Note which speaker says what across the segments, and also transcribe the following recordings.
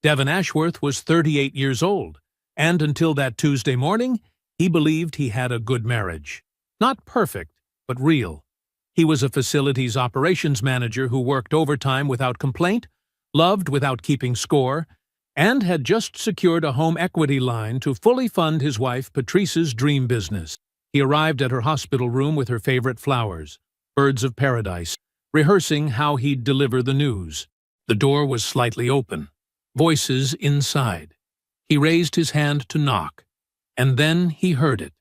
Speaker 1: Devon Ashworth was 38 years old, and until that Tuesday morning, he believed he had a good marriage. Not perfect, but real. He was a facilities operations manager who worked overtime without complaint, loved without keeping score, and had just secured a home equity line to fully fund his wife Patrice's dream business. He arrived at her hospital room with her favorite flowers, birds of paradise, rehearsing how he'd deliver the news. The door was slightly open. Voices inside. He raised his hand to knock, and then he heard it.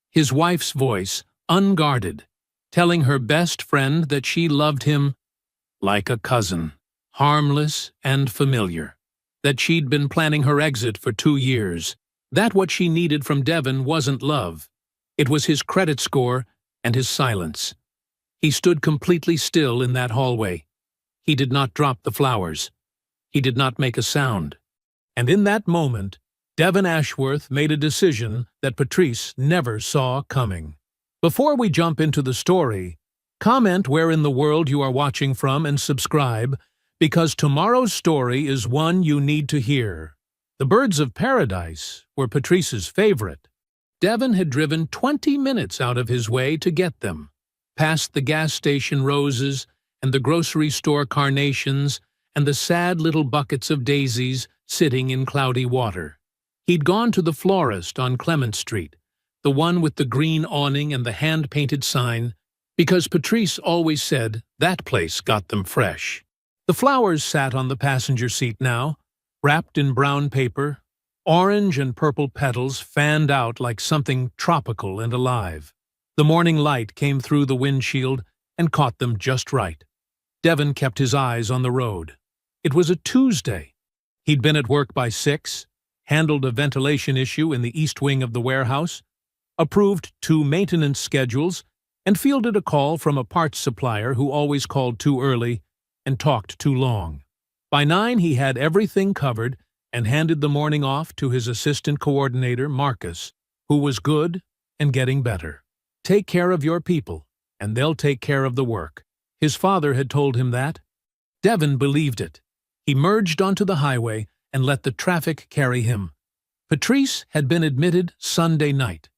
Speaker 1: His wife's voice, unguarded, telling her best friend that she loved him like a cousin, harmless and familiar, that she'd been planning her exit for 2 years, that what she needed from Devon wasn't love. It was his credit score and his silence. He stood completely still in that hallway. He did not drop the flowers. He did not make a sound. And in that moment, Devon Ashworth made a decision that Patrice never saw coming. Before we jump into the story, comment where in the world you are watching from and subscribe, because tomorrow's story is one you need to hear. The birds of paradise were Patrice's favorite. Devon had driven 20 minutes out of his way to get them, past the gas station roses and the grocery store carnations and the sad little buckets of daisies sitting in cloudy water. He'd gone to the florist on Clement Street, the one with the green awning and the hand-painted sign, because Patrice always said that place got them fresh. The flowers sat on the passenger seat now, wrapped in brown paper. Orange and purple petals fanned out like something tropical and alive. The morning light came through the windshield and caught them just right. Devon kept his eyes on the road. It was a Tuesday. He'd been at work by 6, handled a ventilation issue in the east wing of the warehouse, approved 2 maintenance schedules, and fielded a call from a parts supplier who always called too early and talked too long. By 9, he had everything covered and handed the morning off to his assistant coordinator, Marcus, who was good and getting better. Take care of your people, and they'll take care of the work. His father had told him that. Devon believed it. He merged onto the highway and let the traffic carry him. Patrice had been admitted Sunday night.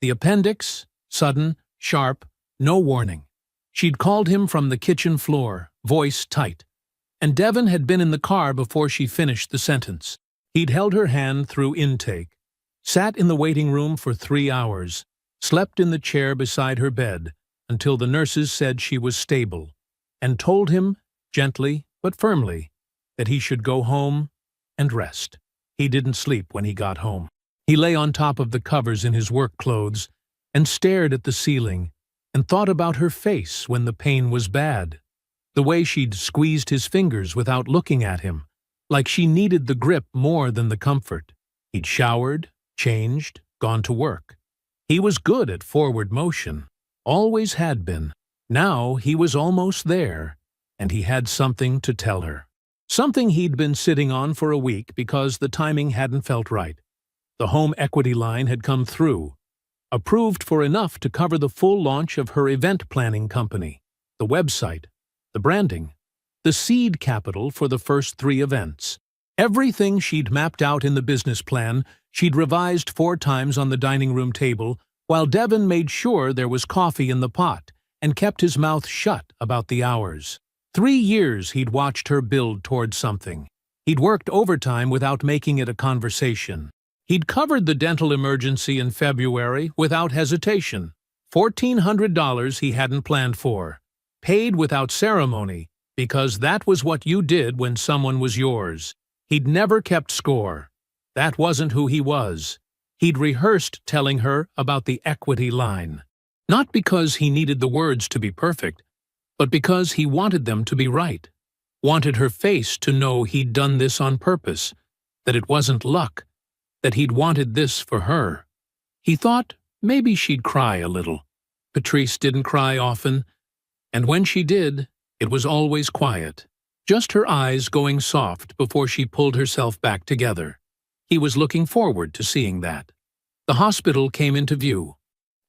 Speaker 1: The appendix, sudden, sharp, no warning. She'd called him from the kitchen floor, voice tight. And Devon had been in the car before she finished the sentence. He'd held her hand through intake, sat in the waiting room for 3 hours, slept in the chair beside her bed until the nurses said she was stable, and told him, gently but firmly, that he should go home and rest. He didn't sleep when he got home. He lay on top of the covers in his work clothes and stared at the ceiling and thought about her face when the pain was bad. The way she'd squeezed his fingers without looking at him, like she needed the grip more than the comfort. He'd showered, changed, gone to work. He was good at forward motion, always had been. Now he was almost there, and he had something to tell her. Something he'd been sitting on for a week because the timing hadn't felt right. The home equity line had come through, approved for enough to cover the full launch of her event planning company, the website, the branding, the seed capital for the first 3 events. Everything she'd mapped out in the business plan, she'd revised 4 times on the dining room table, while Devon made sure there was coffee in the pot and kept his mouth shut about the hours. 3 years he'd watched her build toward something. He'd worked overtime without making it a conversation. He'd covered the dental emergency in February without hesitation. $1,400 he hadn't planned for. Paid without ceremony, because that was what you did when someone was yours. He'd never kept score. That wasn't who he was. He'd rehearsed telling her about the equity line. Not because he needed the words to be perfect, but because he wanted them to be right. Wanted her face to know he'd done this on purpose, that it wasn't luck, that he'd wanted this for her. He thought maybe she'd cry a little. Patrice didn't cry often, and when she did, it was always quiet, just her eyes going soft before she pulled herself back together. He was looking forward to seeing that. The hospital came into view.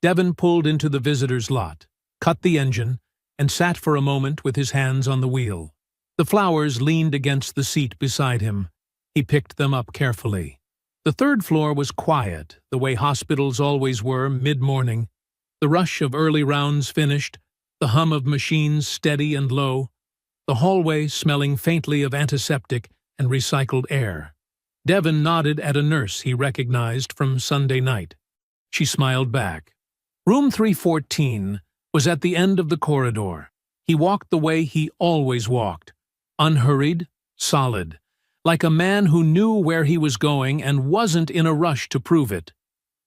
Speaker 1: Devon pulled into the visitor's lot, cut the engine, and sat for a moment with his hands on the wheel. The flowers leaned against the seat beside him, He picked them up carefully. The third floor was quiet, the way hospitals always were mid-morning. The rush of early rounds finished, the hum of machines steady and low, the hallway smelling faintly of antiseptic and recycled air. Devon nodded at a nurse he recognized from Sunday night. She smiled back. Room 314 was at the end of the corridor. He walked the way he always walked, unhurried, solid, like a man who knew where he was going and wasn't in a rush to prove it.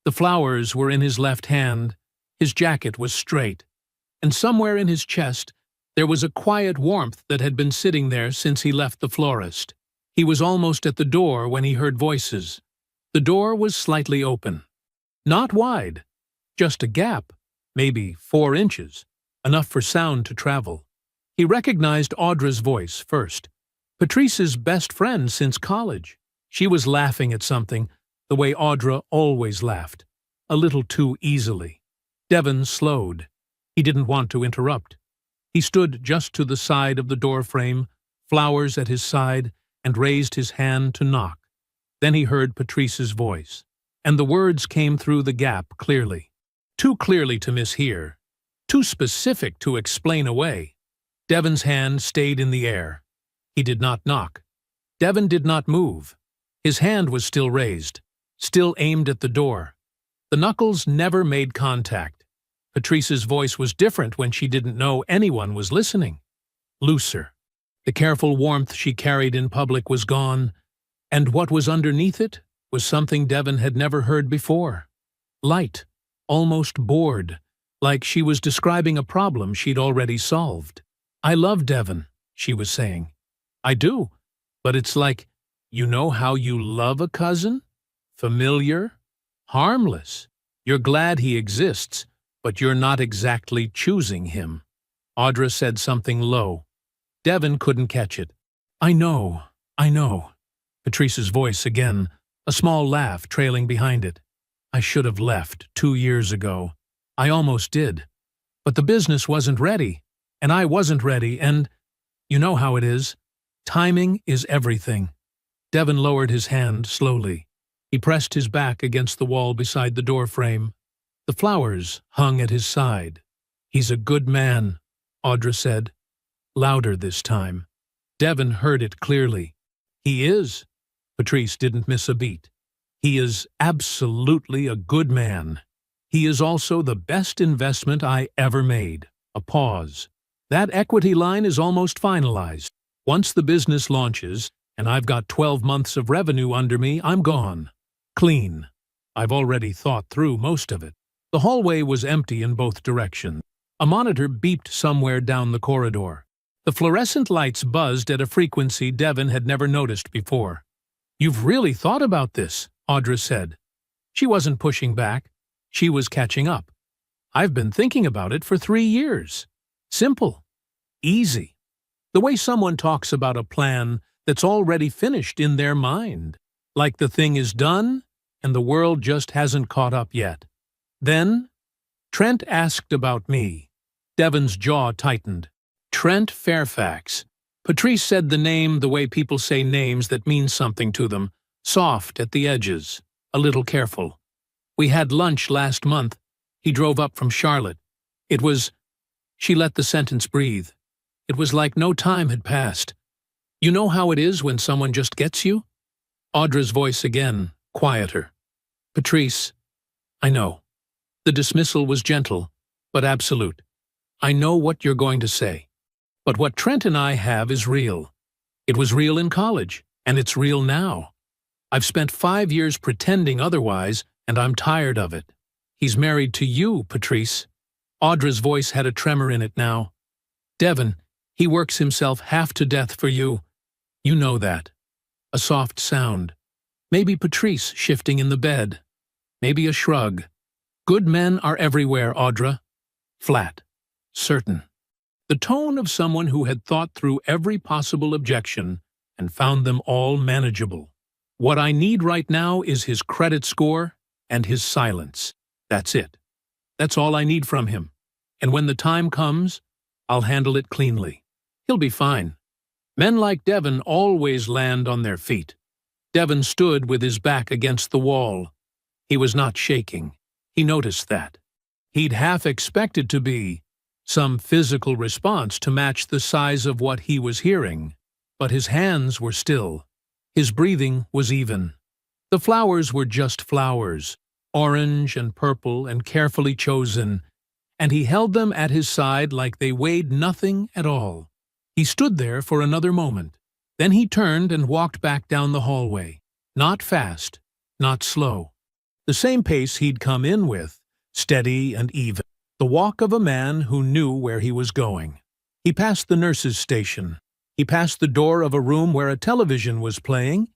Speaker 1: The flowers were in his left hand, his jacket was straight, and somewhere in his chest there was a quiet warmth that had been sitting there since he left the florist. He was almost at the door when he heard voices. The door was slightly open. Not wide, just a gap, maybe 4 inches, enough for sound to travel. He recognized Audra's voice first. Patrice's best friend since college. She was laughing at something, the way Audra always laughed, a little too easily. Devon slowed. He didn't want to interrupt. He stood just to the side of the doorframe, flowers at his side, and raised his hand to knock. Then he heard Patrice's voice, and the words came through the gap clearly. Too clearly to mishear, too specific to explain away. Devon's hand stayed in the air. He did not knock. Devon did not move. His hand was still raised, still aimed at the door. The knuckles never made contact. Patrice's voice was different when she didn't know anyone was listening. Looser. The careful warmth she carried in public was gone, and what was underneath it was something Devon had never heard before. Light, almost bored, like she was describing a problem she'd already solved. "I love Devon," she was saying. "I do, but it's like, you know how you love a cousin? Familiar, harmless. You're glad he exists, but you're not exactly choosing him." Audra said something low. Devon couldn't catch it. I know. Patrice's voice again, a small laugh trailing behind it. "I should have left 2 years ago. I almost did. But the business wasn't ready, and I wasn't ready, and you know how it is. Timing is everything." Devon lowered his hand slowly. He pressed his back against the wall beside the doorframe. The flowers hung at his side. "He's a good man," Audra said, louder this time. Devon heard it clearly. "He is." Patrice didn't miss a beat. "He is absolutely a good man. He is also the best investment I ever made." A pause. "That equity line is almost finalized. Once the business launches, and I've got 12 months of revenue under me, I'm gone. Clean. I've already thought through most of it." The hallway was empty in both directions. A monitor beeped somewhere down the corridor. The fluorescent lights buzzed at a frequency Devon had never noticed before. "You've really thought about this," Audra said. She wasn't pushing back. She was catching up. "I've been thinking about it for 3 years. Simple. Easy. The way someone talks about a plan that's already finished in their mind. Like the thing is done, and the world just hasn't caught up yet." Then, Trent asked about me. Devon's jaw tightened. Trent Fairfax. Patrice said the name the way people say names that mean something to them, soft at the edges, a little careful. "We had lunch last month. He drove up from Charlotte. It was—" She let the sentence breathe. It was like no time had passed. "You know how it is when someone just gets you?" Audra's voice again, quieter. "Patrice, I know." The dismissal was gentle, but absolute. "I know what you're going to say. But what Trent and I have is real. It was real in college, and it's real now. I've spent 5 years pretending otherwise, and I'm tired of it. He's married to you, Patrice." Audra's voice had a tremor in it now. "Devon, he works himself half to death for you. You know that." A soft sound. Maybe Patrice shifting in the bed. Maybe a shrug. "Good men are everywhere, Audra." Flat. Certain. The tone of someone who had thought through every possible objection and found them all manageable. "What I need right now is his credit score and his silence. That's it. That's all I need from him. And when the time comes, I'll handle it cleanly. He'll be fine. Men like Devon always land on their feet." Devon stood with his back against the wall. He was not shaking. He noticed that. He'd half expected to be some physical response to match the size of what he was hearing, but his hands were still. His breathing was even. The flowers were just flowers, orange and purple and carefully chosen, and he held them at his side like they weighed nothing at all. He stood there for another moment. Then he turned and walked back down the hallway. Not fast, not slow. The same pace he'd come in with, steady and even. The walk of a man who knew where he was going. He passed the nurse's station. He passed the door of a room where a television was playing.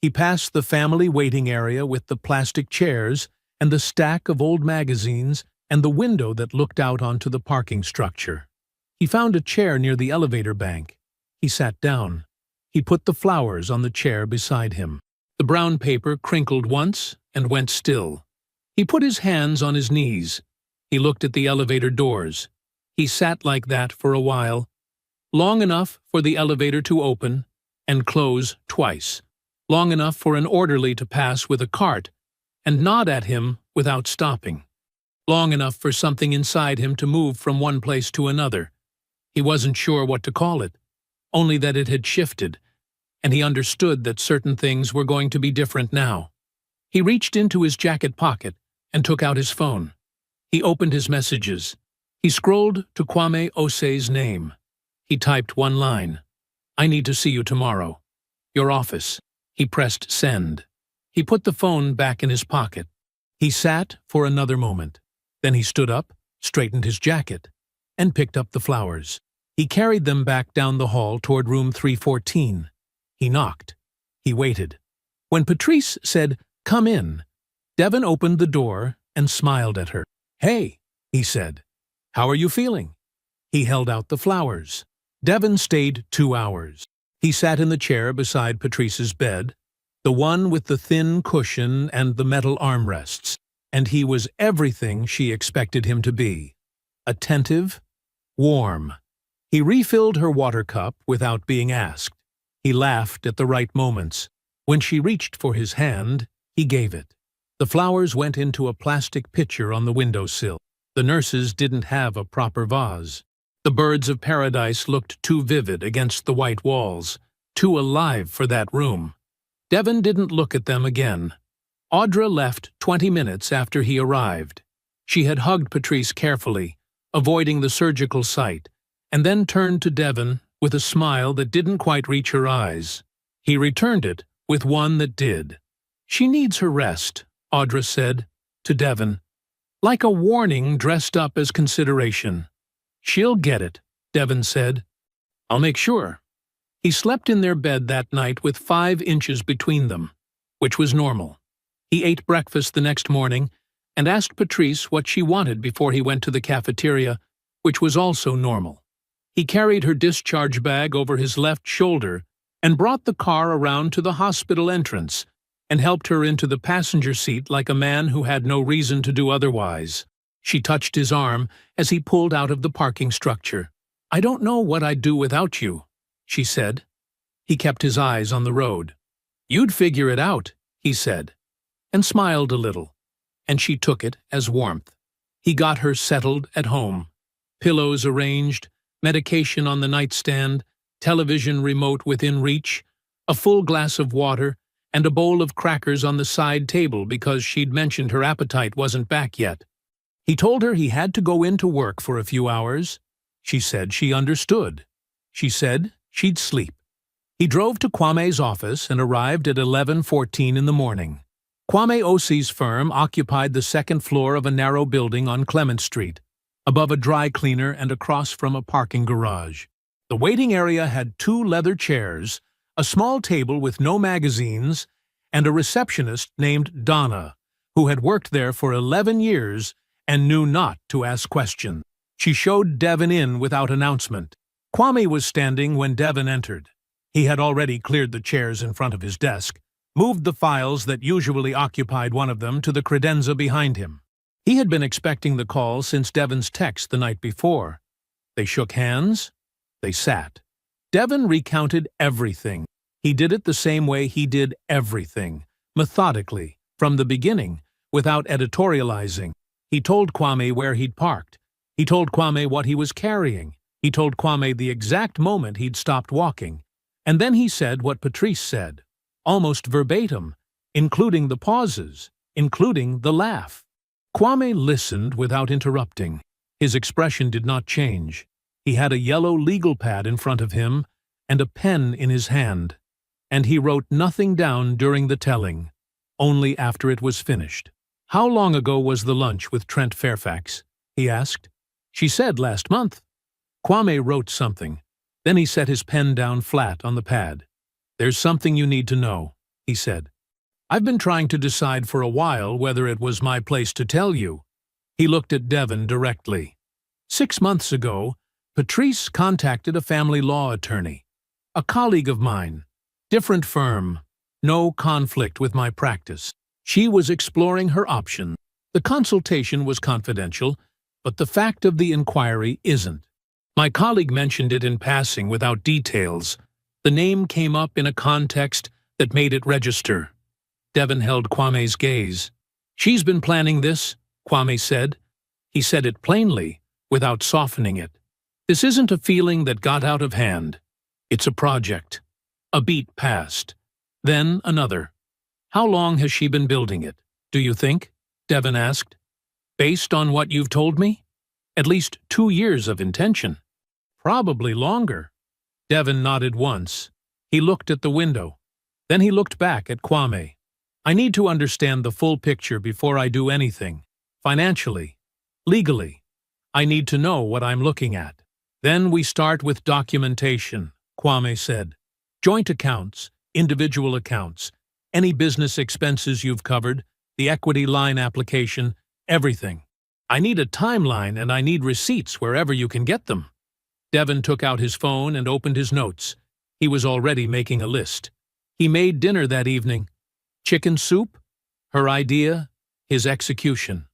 Speaker 1: He passed the family waiting area with the plastic chairs and the stack of old magazines and the window that looked out onto the parking structure. He found a chair near the elevator bank. He sat down. He put the flowers on the chair beside him. The brown paper crinkled once and went still. He put his hands on his knees. He looked at the elevator doors. He sat like that for a while, long enough for the elevator to open and close twice, long enough for an orderly to pass with a cart and nod at him without stopping, long enough for something inside him to move from one place to another. He wasn't sure what to call it, only that it had shifted, and he understood that certain things were going to be different now. He reached into his jacket pocket and took out his phone. He opened his messages. He scrolled to Kwame Osei's name. He typed one line. "I need to see you tomorrow. Your office." He pressed send. He put the phone back in his pocket. He sat for another moment. Then he stood up, straightened his jacket, and picked up the flowers. He carried them back down the hall toward room 314. He knocked. He waited. When Patrice said, "Come in," Devon opened the door and smiled at her. "Hey," he said. "How are you feeling?" He held out the flowers. Devon stayed 2 hours. He sat in the chair beside Patrice's bed, the one with the thin cushion and the metal armrests, and he was everything she expected him to be. Attentive, warm. He refilled her water cup without being asked. He laughed at the right moments. When she reached for his hand, he gave it. The flowers went into a plastic pitcher on the windowsill. The nurses didn't have a proper vase. The birds of paradise looked too vivid against the white walls, too alive for that room. Devon didn't look at them again. Audra left 20 minutes after he arrived. She had hugged Patrice carefully, avoiding the surgical site, and then turned to Devon with a smile that didn't quite reach her eyes. He returned it with one that did. "She needs her rest," Audra said to Devon, like a warning dressed up as consideration. "She'll get it," Devon said. "I'll make sure." He slept in their bed that night with 5 inches between them, which was normal. He ate breakfast the next morning and asked Patrice what she wanted before he went to the cafeteria, which was also normal. He carried her discharge bag over his left shoulder and brought the car around to the hospital entrance and helped her into the passenger seat like a man who had no reason to do otherwise. She touched his arm as he pulled out of the parking structure. "I don't know what I'd do without you," she said. He kept his eyes on the road. "You'd figure it out," he said, and smiled a little, and she took it as warmth. He got her settled at home. Pillows arranged, medication on the nightstand, television remote within reach, a full glass of water, and a bowl of crackers on the side table because she'd mentioned her appetite wasn't back yet. He told her he had to go into work for a few hours. She said she understood. She said she'd sleep. He drove to Kwame's office and arrived at 11:14 in the morning. Kwame Osei's firm occupied the second floor of a narrow building on Clement Street, above a dry cleaner and across from a parking garage. The waiting area had 2 leather chairs, a small table with no magazines, and a receptionist named Donna, who had worked there for 11 years and knew not to ask questions. She showed Devon in without announcement. Kwame was standing when Devon entered. He had already cleared the chairs in front of his desk, moved the files that usually occupied one of them to the credenza behind him. He had been expecting the call since Devon's text the night before. They shook hands. They sat. Devon recounted everything. He did it the same way he did everything, methodically, from the beginning, without editorializing. He told Kwame where he'd parked. He told Kwame what he was carrying. He told Kwame the exact moment he'd stopped walking. And then he said what Patrice said, almost verbatim, including the pauses, including the laugh. Kwame listened without interrupting. His expression did not change. He had a yellow legal pad in front of him and a pen in his hand, and he wrote nothing down during the telling, only after it was finished. "How long ago was the lunch with Trent Fairfax?" he asked. "She said last month." Kwame wrote something. Then he set his pen down flat on the pad. "There's something you need to know," he said. "I've been trying to decide for a while whether it was my place to tell you." He looked at Devon directly. 6 months ago, Patrice contacted a family law attorney, a colleague of mine. Different firm. No conflict with my practice. She was exploring her options. The consultation was confidential, but the fact of the inquiry isn't. My colleague mentioned it in passing without details. The name came up in a context that made it register. Devon held Kwame's gaze. "She's been planning this," Kwame said. He said it plainly, without softening it. "This isn't a feeling that got out of hand. It's a project." A beat passed. Then another. "How long has she been building it, do you think?" Devon asked. "Based on what you've told me? At least 2 years of intention." "Probably longer." Devon nodded once. He looked at the window. Then he looked back at Kwame. "I need to understand the full picture before I do anything. Financially. Legally. I need to know what I'm looking at." "Then we start with documentation," Kwame said. "Joint accounts, individual accounts, any business expenses you've covered, the equity line application, everything. I need a timeline and I need receipts wherever you can get them." Devon took out his phone and opened his notes. He was already making a list. He made dinner that evening. Chicken soup, her idea, his execution.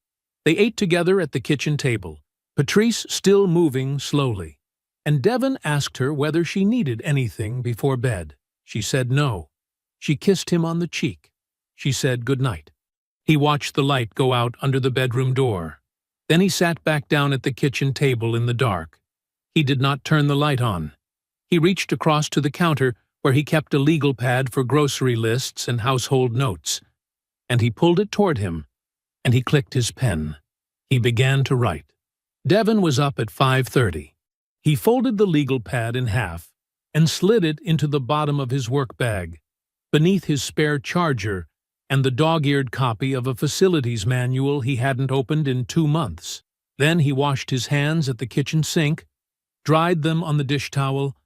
Speaker 1: They ate together at the kitchen table, Patrice still moving slowly. And Devon asked her whether she needed anything before bed. She said no. She kissed him on the cheek. She said good night. He watched the light go out under the bedroom door. Then he sat back down at the kitchen table in the dark. He did not turn the light on. He reached across to the counter where he kept a legal pad for grocery lists and household notes, and he pulled it toward him, and he clicked his pen. He began to write. Devon was up at 5:30. He folded the legal pad in half and slid it into the bottom of his work bag, beneath his spare charger and the dog-eared copy of a facilities manual he hadn't opened in 2 months. Then he washed his hands at the kitchen sink, dried them on the dish towel,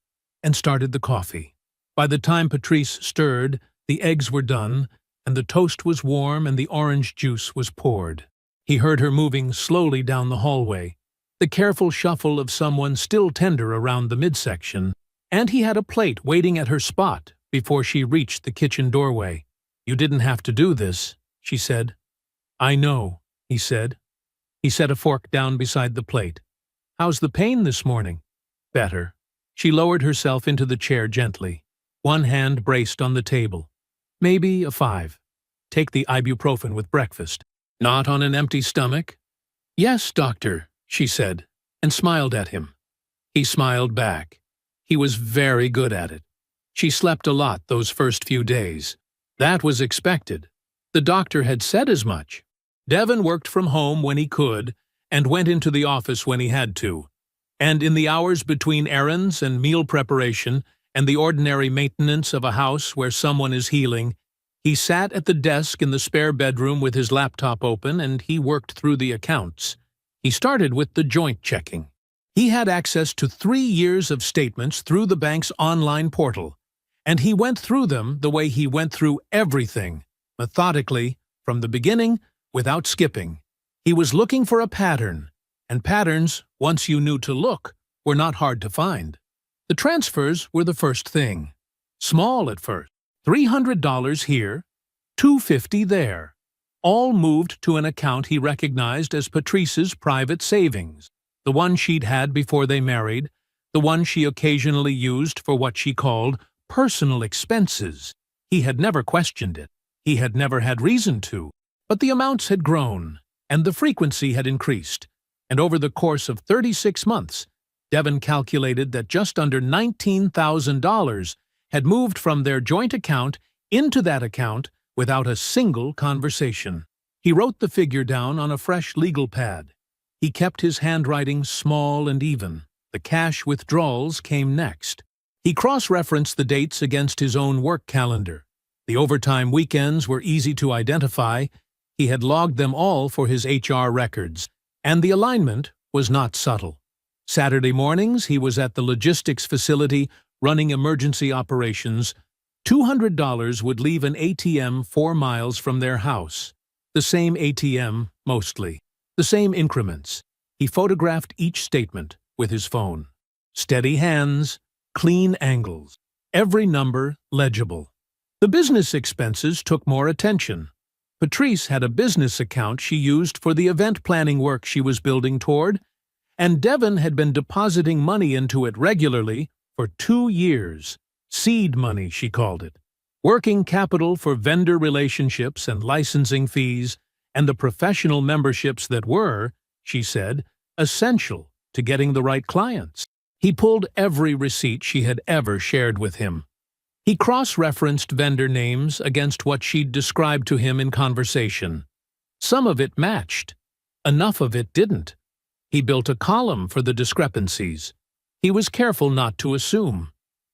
Speaker 1: and started the coffee. By the time Patrice stirred, the eggs were done, and the toast was warm and the orange juice was poured. He heard her moving slowly down the hallway, the careful shuffle of someone still tender around the midsection, and he had a plate waiting at her spot before she reached the kitchen doorway. "You didn't have to do this," she said. "I know," he said. He set a fork down beside the plate. "How's the pain this morning?" "Better." She lowered herself into the chair gently, one hand braced on the table. "Maybe a 5. Take the ibuprofen with breakfast." "Not on an empty stomach?" "Yes, doctor," she said, and smiled at him. He smiled back. He was very good at it. She slept a lot those first few days. That was expected. The doctor had said as much. Devon worked from home when he could, and went into the office when he had to. And in the hours between errands and meal preparation and the ordinary maintenance of a house where someone is healing, he sat at the desk in the spare bedroom with his laptop open and he worked through the accounts. He started with the joint checking. He had access to 3 years of statements through the bank's online portal, and he went through them the way he went through everything, methodically, from the beginning, without skipping. He was looking for a pattern, and patterns, once you knew to look, were not hard to find. The transfers were the first thing. Small at first. $300 here, $250 there. All moved to an account he recognized as Patrice's private savings, the one she'd had before they married, the one she occasionally used for what she called personal expenses. He had never questioned it. He had never had reason to. But the amounts had grown, and the frequency had increased. And over the course of 36 months, Devin calculated that just under $19,000 had moved from their joint account into that account without a single conversation. He wrote the figure down on a fresh legal pad. He kept his handwriting small and even. The cash withdrawals came next. He cross-referenced the dates against his own work calendar. The overtime weekends were easy to identify. He had logged them all for his HR records, and the alignment was not subtle. Saturday mornings, he was at the logistics facility running emergency operations. $200 would leave an ATM 4 miles from their house. The same ATM, mostly. The same increments. He photographed each statement with his phone. Steady hands, clean angles. Every number legible. The business expenses took more attention. Patrice had a business account she used for the event planning work she was building toward, and Devin had been depositing money into it regularly for 2 years. Seed money, she called it. Working capital for vendor relationships and licensing fees, and the professional memberships that were, she said, essential to getting the right clients. He pulled every receipt she had ever shared with him. He cross-referenced vendor names against what she'd described to him in conversation. Some of it matched. Enough of it didn't. He built a column for the discrepancies. He was careful not to assume.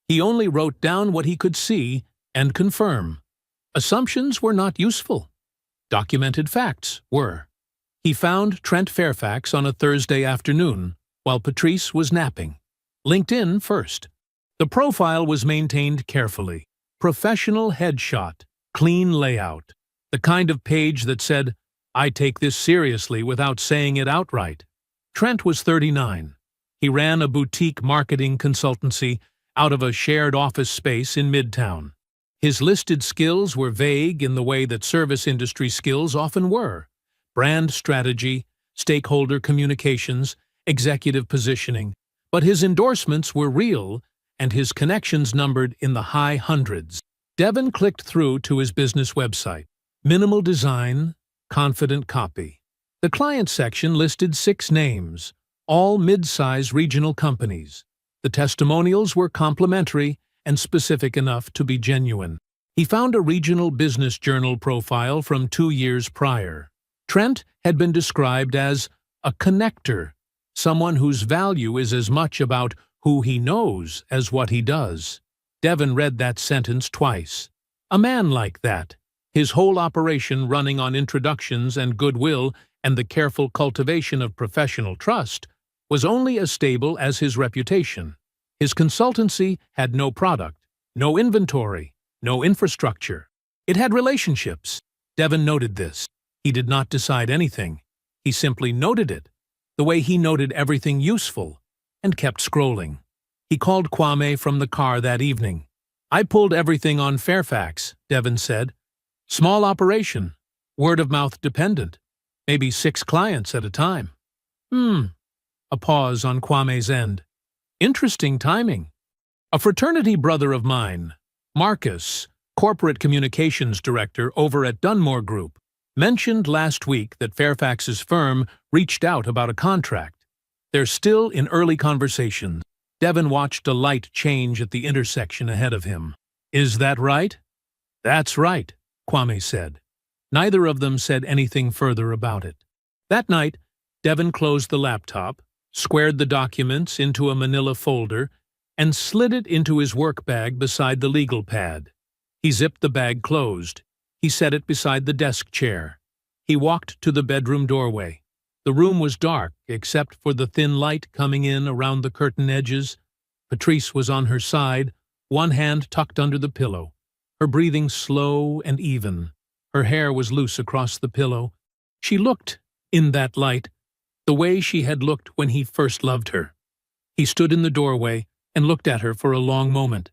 Speaker 1: He only wrote down what he could see and confirm. Assumptions were not useful. Documented facts were. He found Trent Fairfax on a Thursday afternoon, while Patrice was napping. LinkedIn first. The profile was maintained carefully. Professional headshot, clean layout. The kind of page that said, "I take this seriously," without saying it outright. Trent was 39. He ran a boutique marketing consultancy out of a shared office space in Midtown. His listed skills were vague in the way that service industry skills often were. Brand strategy, stakeholder communications, executive positioning. But his endorsements were real, and his connections numbered in the high hundreds. Devin clicked through to his business website. Minimal design, confident copy. The client section listed 6 names, all mid-size regional companies. The testimonials were complimentary and specific enough to be genuine. He found a regional business journal profile from 2 years prior. Trent had been described as a connector, someone whose value is as much about who he knows as what he does. Devin read that sentence twice. A man like that, his whole operation running on introductions and goodwill and the careful cultivation of professional trust, was only as stable as his reputation. His consultancy had no product, no inventory, no infrastructure. It had relationships. Devin noted this. He did not decide anything. He simply noted it, the way he noted everything useful, and kept scrolling. He called Kwame from the car that evening. "I pulled everything on Fairfax," Devin said. "Small operation, word-of-mouth dependent, maybe 6 clients at a time." A pause on Kwame's end. "Interesting timing. A fraternity brother of mine, Marcus, corporate communications director over at Dunmore Group, mentioned last week that Fairfax's firm reached out about a contract. They're still in early conversations." Devin watched a light change at the intersection ahead of him. "Is that right?" "That's right," Kwame said. Neither of them said anything further about it. That night, Devin closed the laptop, squared the documents into a manila folder, and slid it into his work bag beside the legal pad. He zipped the bag closed. He set it beside the desk chair. He walked to the bedroom doorway. The room was dark, except for the thin light coming in around the curtain edges. Patrice was on her side, one hand tucked under the pillow, her breathing slow and even. Her hair was loose across the pillow. She looked, in that light, the way she had looked when he first loved her. He stood in the doorway and looked at her for a long moment.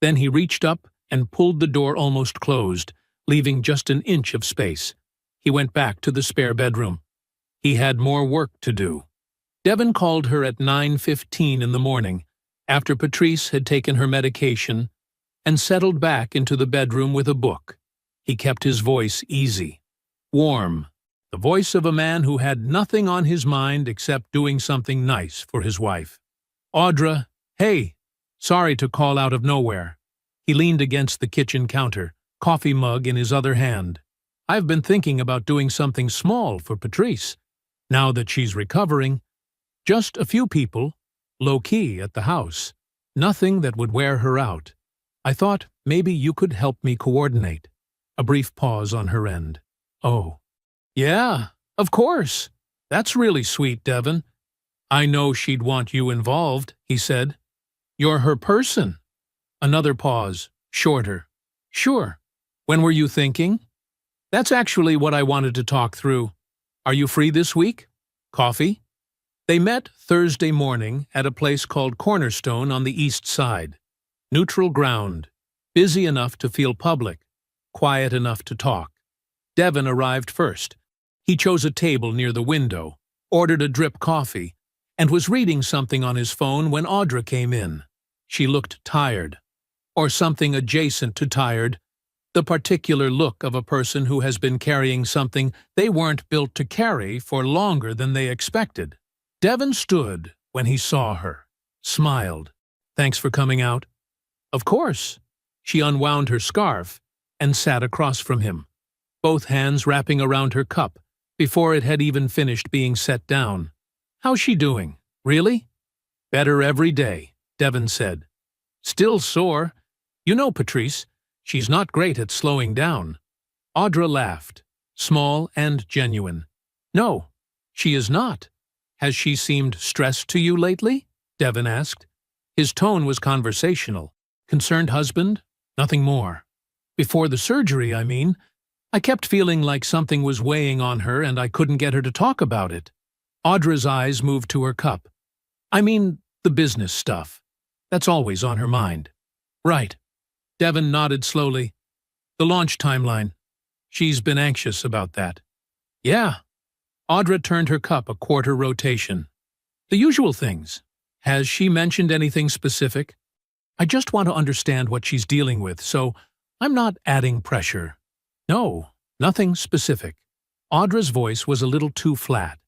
Speaker 1: Then he reached up and pulled the door almost closed, leaving just an inch of space. He went back to the spare bedroom. He had more work to do. Devin called her at 9:15 in the morning, after Patrice had taken her medication, and settled back into the bedroom with a book. He kept his voice easy, warm, the voice of a man who had nothing on his mind except doing something nice for his wife. "Audra, hey, sorry to call out of nowhere." He leaned against the kitchen counter, coffee mug in his other hand. "I've been thinking about doing something small for Patrice, now that she's recovering. Just a few people, low-key at the house. Nothing that would wear her out. I thought maybe you could help me coordinate." A brief pause on her end. "Oh, yeah, of course. That's really sweet, Devon. I know she'd want you involved," he said. "You're her person." Another pause, shorter. "Sure. When were you thinking?" "That's actually what I wanted to talk through. Are you free this week? Coffee?" They met Thursday morning at a place called Cornerstone on the east side. Neutral ground, busy enough to feel public, quiet enough to talk. Devon arrived first. He chose a table near the window, ordered a drip coffee, and was reading something on his phone when Audra came in. She looked tired, or something adjacent to tired, the particular look of a person who has been carrying something they weren't built to carry for longer than they expected. Devon stood when he saw her, smiled. "Thanks for coming out." "Of course." She unwound her scarf and sat across from him, both hands wrapping around her cup before it had even finished being set down. "How's she doing? Really?" "Better every day," Devon said. "Still sore. You know, Patrice, she's not great at slowing down." Audra laughed, small and genuine. "No, she is not. Has she seemed stressed to you lately?" Devon asked. His tone was conversational. "Concerned husband? Nothing more. Before the surgery, I mean. I kept feeling like something was weighing on her and I couldn't get her to talk about it." Audra's eyes moved to her cup. "I mean, the business stuff. That's always on her mind." "Right." Devon nodded slowly. "The launch timeline. She's been anxious about that." "Yeah." Audra turned her cup a quarter rotation. "The usual things. Has she mentioned anything specific? I just want to understand what she's dealing with, so I'm not adding pressure." "No, nothing specific." Audra's voice was a little too flat,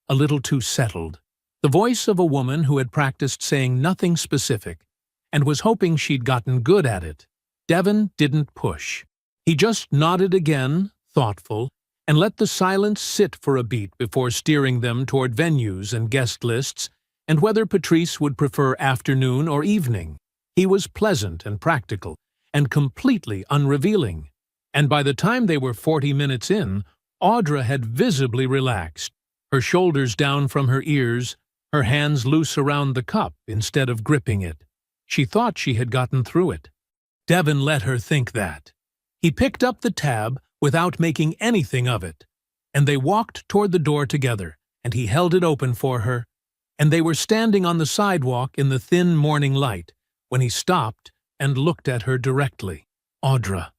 Speaker 1: a little too settled. The voice of a woman who had practiced saying nothing specific and was hoping she'd gotten good at it. Devon didn't push. He just nodded again, thoughtful, and let the silence sit for a beat before steering them toward venues and guest lists and whether Patrice would prefer afternoon or evening. He was pleasant and practical and completely unrevealing. And by the time they were 40 minutes in, Audra had visibly relaxed, her shoulders down from her ears, her hands loose around the cup instead of gripping it. She thought she had gotten through it. Devon let her think that. He picked up the tab without making anything of it, and they walked toward the door together, and he held it open for her, and they were standing on the sidewalk in the thin morning light when he stopped and looked at her directly. "Audra."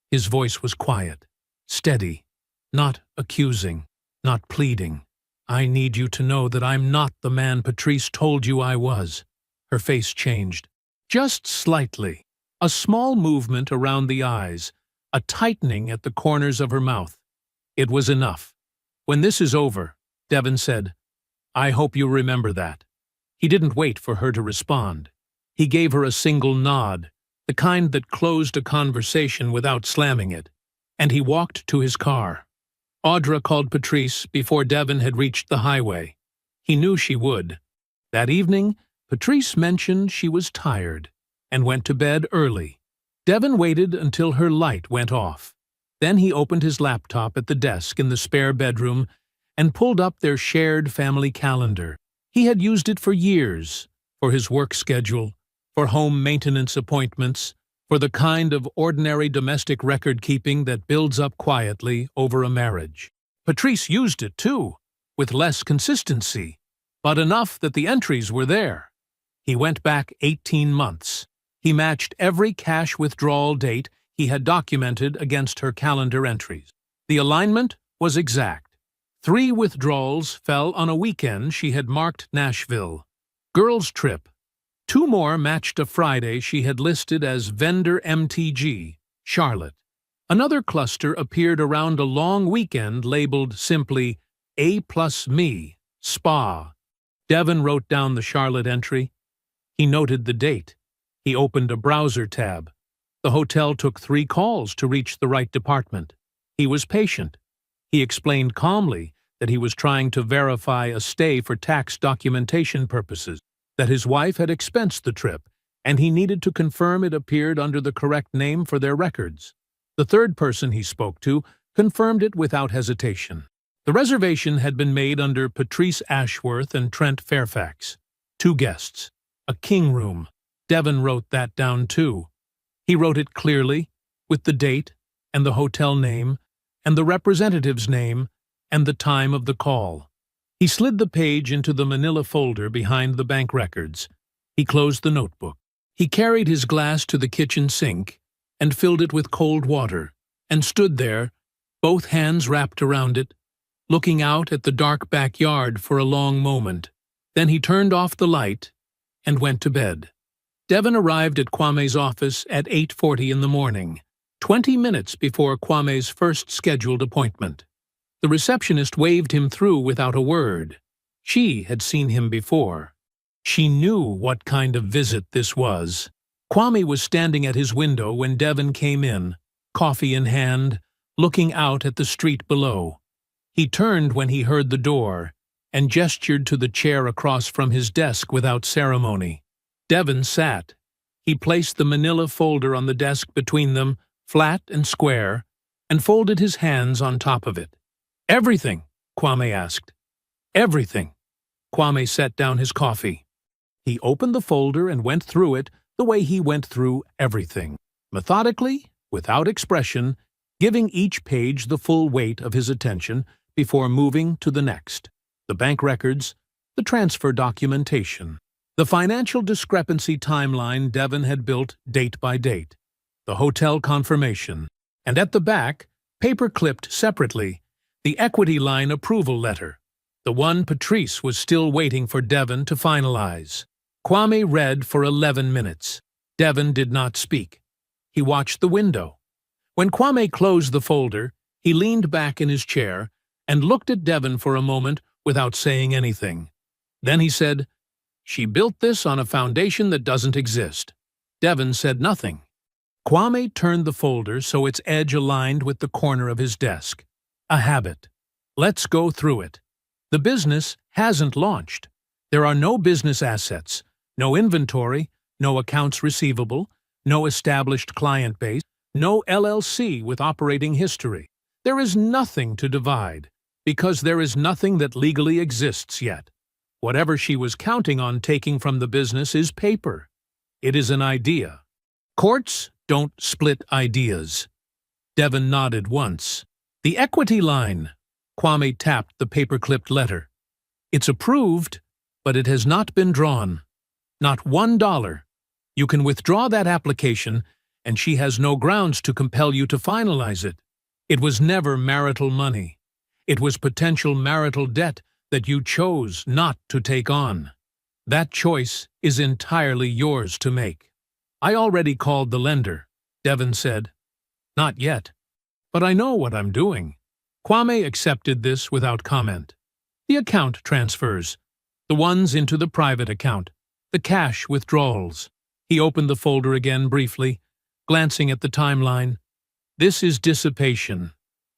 Speaker 1: His voice was quiet, steady, not accusing, not pleading. "I need you to know that I'm not the man Patrice told you I was." Her face changed. Just slightly. A small movement around the eyes, a tightening at the corners of her mouth. It was enough. "When this is over," Devon said, "I hope you remember that." He didn't wait for her to respond. He gave her a single nod, the kind that closed a conversation without slamming it, and he walked to his car. Audra called Patrice before Devon had reached the highway. He knew she would. That evening, Patrice mentioned she was tired and went to bed early. Devon waited until her light went off. Then he opened his laptop at the desk in the spare bedroom and pulled up their shared family calendar. He had used it for years, for his work schedule, for home maintenance appointments, for the kind of ordinary domestic record-keeping that builds up quietly over a marriage. Patrice used it, too, with less consistency, but enough that the entries were there. He went back 18 months. He matched every cash withdrawal date he had documented against her calendar entries. The alignment was exact. 3 withdrawals fell on a weekend she had marked Nashville. Girls' trip. Two more matched a Friday she had listed as Vendor MTG, Charlotte. Another cluster appeared around a long weekend labeled simply A plus Me, Spa. Devon wrote down the Charlotte entry. He noted the date. He opened a browser tab. The hotel took 3 calls to reach the right department. He was patient. He explained calmly that he was trying to verify a stay for tax documentation purposes, that his wife had expensed the trip, and he needed to confirm it appeared under the correct name for their records. The third person he spoke to confirmed it without hesitation. The reservation had been made under Patrice Ashworth and Trent Fairfax. 2 guests. A king room. Devon wrote that down too. He wrote it clearly, with the date, and the hotel name, and the representative's name, and the time of the call. He slid the page into the manila folder behind the bank records. He closed the notebook. He carried his glass to the kitchen sink and filled it with cold water, and stood there, both hands wrapped around it, looking out at the dark backyard for a long moment. Then he turned off the light and went to bed. Devon arrived at Kwame's office at 8:40 in the morning, 20 minutes before Kwame's first scheduled appointment. The receptionist waved him through without a word. She had seen him before. She knew what kind of visit this was. Kwame was standing at his window when Devon came in, coffee in hand, looking out at the street below. He turned when he heard the door and gestured to the chair across from his desk without ceremony. Devon sat. He placed the manila folder on the desk between them, flat and square, and folded his hands on top of it. "Everything?" Kwame asked. "Everything." Kwame set down his coffee. He opened the folder and went through it the way he went through everything, methodically, without expression, giving each page the full weight of his attention before moving to the next. The bank records, the transfer documentation, the financial discrepancy timeline Devon had built date by date, the hotel confirmation, and at the back, paper-clipped separately, the equity line approval letter, the one Patrice was still waiting for Devon to finalize. Kwame read for 11 minutes. Devon did not speak. He watched the window. When Kwame closed the folder, he leaned back in his chair and looked at Devon for a moment without saying anything. Then he said, "She built this on a foundation that doesn't exist." Devon said nothing. Kwame turned the folder so its edge aligned with the corner of his desk. A habit. Let's go through it. The business hasn't launched. There are no business assets, no inventory, no accounts receivable, no established client base, no LLC with operating history. There is nothing to divide, because there is nothing that legally exists yet. Whatever she was counting on taking from the business is paper. It is an idea. Courts don't split ideas. Devon nodded once. The equity line. Kwame tapped the paper-clipped letter. It's approved, but it has not been drawn. Not $1. You can withdraw that application, and she has no grounds to compel you to finalize it. It was never marital money. It was potential marital debt that you chose not to take on. That choice is entirely yours to make. I already called the lender, Devon said. Not yet. But I know what I'm doing. Kwame accepted this without comment. The account transfers. The ones into the private account. The cash withdrawals. He opened the folder again briefly, glancing at the timeline. This is dissipation.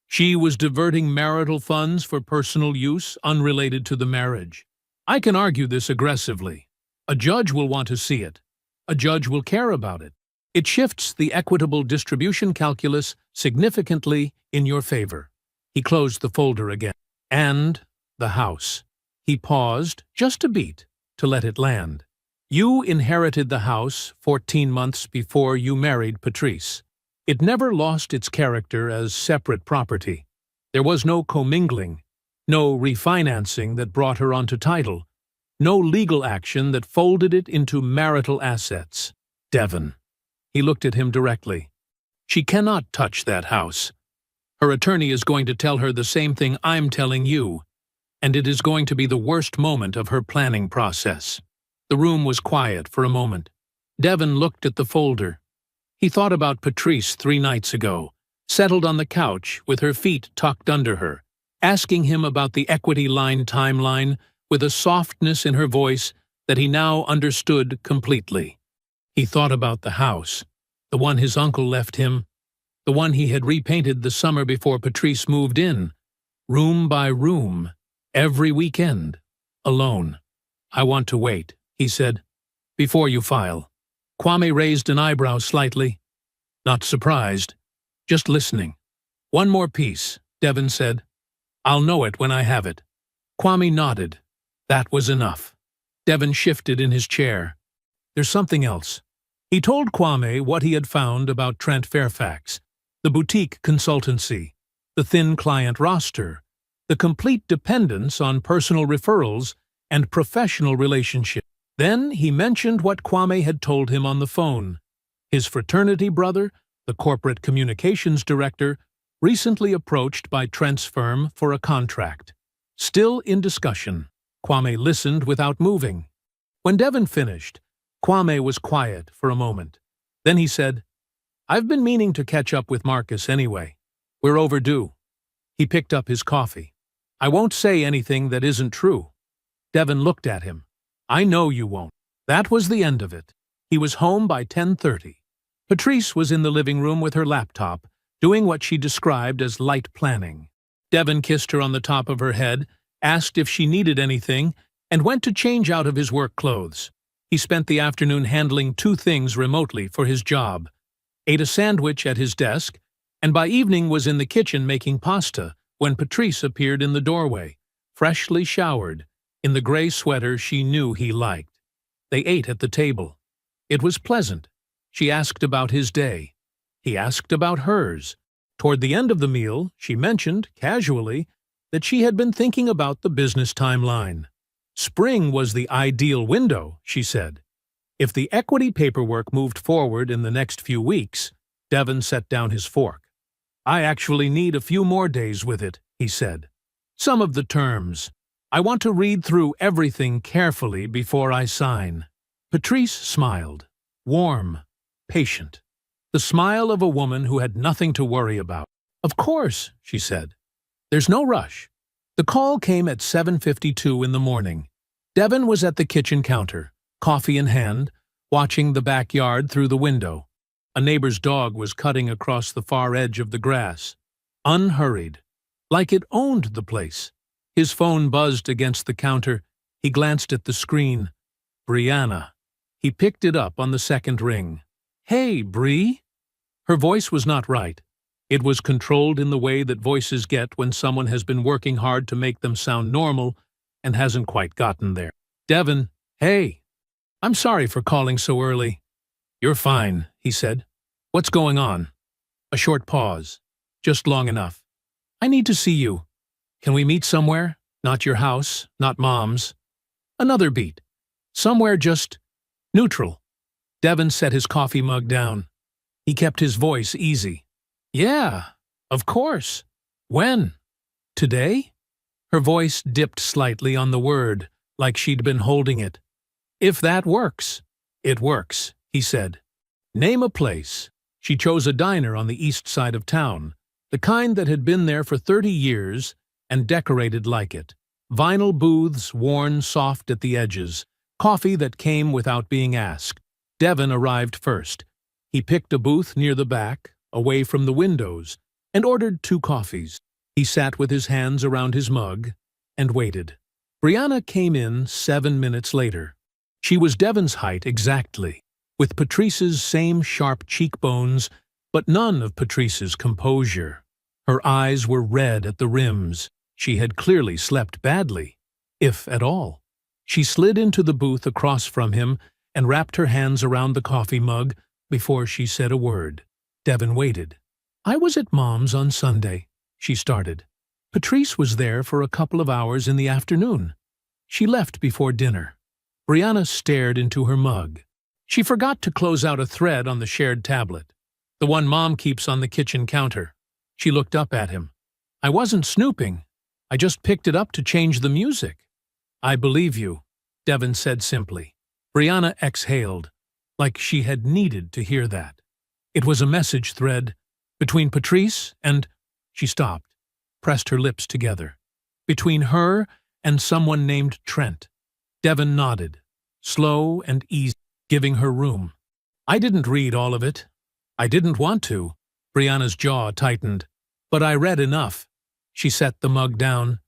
Speaker 1: She was diverting marital funds for personal use unrelated to the marriage. I can argue this aggressively. A judge will want to see it. A judge will care about it. It shifts the equitable distribution calculus significantly in your favor. He closed the folder again. And the house. He paused just a beat to let it land. You inherited the house 14 months before you married Patrice. It never lost its character as separate property. There was no commingling, no refinancing that brought her onto title, no legal action that folded it into marital assets. Devon. He looked at him directly. She cannot touch that house. Her attorney is going to tell her the same thing I'm telling you, and it is going to be the worst moment of her planning process. The room was quiet for a moment. Devon looked at the folder. He thought about Patrice 3 nights ago, settled on the couch with her feet tucked under her, asking him about the equity line timeline with a softness in her voice that he now understood completely. He thought about the house, the one his uncle left him, the one he had repainted the summer before Patrice moved in, room by room, every weekend, alone. "I want to wait," he said, "before you file." Kwame raised an eyebrow slightly. Not surprised, just listening. "One more piece," Devon said. "I'll know it when I have it." Kwame nodded. That was enough. Devon shifted in his chair. "There's something else." He told Kwame what he had found about Trent Fairfax, the boutique consultancy, the thin client roster, the complete dependence on personal referrals and professional relationships. Then he mentioned what Kwame had told him on the phone. His fraternity brother, the corporate communications director, recently approached by Trent's firm for a contract. Still in discussion, Kwame listened without moving. When Devon finished, Kwame was quiet for a moment. Then he said, "I've been meaning to catch up with Marcus anyway. We're overdue." He picked up his coffee. "I won't say anything that isn't true." Devon looked at him. "I know you won't." That was the end of it. He was home by 10:30. Patrice was in the living room with her laptop, doing what she described as light planning. Devon kissed her on the top of her head, asked if she needed anything, and went to change out of his work clothes. He spent the afternoon handling 2 things remotely for his job, ate a sandwich at his desk, and by evening was in the kitchen making pasta when Patrice appeared in the doorway, freshly showered, in the gray sweater she knew he liked. They ate at the table. It was pleasant. She asked about his day. He asked about hers. Toward the end of the meal, she mentioned, casually, that she had been thinking about the business timeline. Spring was the ideal window, she said. If the equity paperwork moved forward in the next few weeks, Devon set down his fork. "I actually need a few more days with it," he said. "Some of the terms. I want to read through everything carefully before I sign." Patrice smiled. Warm, patient. The smile of a woman who had nothing to worry about. "Of course," she said. "There's no rush." The call came at 7:52 in the morning. Devon was at the kitchen counter, coffee in hand, watching the backyard through the window. A neighbor's dog was cutting across the far edge of the grass. Unhurried. Like it owned the place. His phone buzzed against the counter. He glanced at the screen. Brianna. He picked it up on the second ring. "Hey, Bree." Her voice was not right. It was controlled in the way that voices get when someone has been working hard to make them sound normal and hasn't quite gotten there. "Devon, hey. I'm sorry for calling so early." "You're fine," he said. "What's going on?" A short pause. Just long enough. "I need to see you. Can we meet somewhere? Not your house, not Mom's." Another beat. Somewhere just neutral. Devon set his coffee mug down. He kept his voice easy. "Yeah, of course. When? Today?" Her voice dipped slightly on the word, like she'd been holding it. "If that works." "It works," he said. "Name a place." She chose a diner on the east side of town, the kind that had been there for 30 years and decorated like it. Vinyl booths worn soft at the edges, coffee that came without being asked. Devon arrived first. He picked a booth near the back, away from the windows, and ordered 2 coffees. He sat with his hands around his mug and waited. Brianna came in 7 minutes later. She was Devon's height exactly, with Patrice's same sharp cheekbones, but none of Patrice's composure. Her eyes were red at the rims. She had clearly slept badly, if at all. She slid into the booth across from him and wrapped her hands around the coffee mug before she said a word. Devon waited. "I was at Mom's on Sunday," she started. "Patrice was there for a couple of hours in the afternoon. She left before dinner." Brianna stared into her mug. She forgot to close out a thread on the shared tablet, the one Mom keeps on the kitchen counter. She looked up at him. "I wasn't snooping. I just picked it up to change the music." "I believe you," Devon said simply. Brianna exhaled, like she had needed to hear that. It was a message thread between Patrice and— She stopped, pressed her lips together. Between her and someone named Trent. Devon nodded, slow and easy, giving her room. I didn't read all of it. I didn't want to. Brianna's jaw tightened. But I read enough. She set the mug down.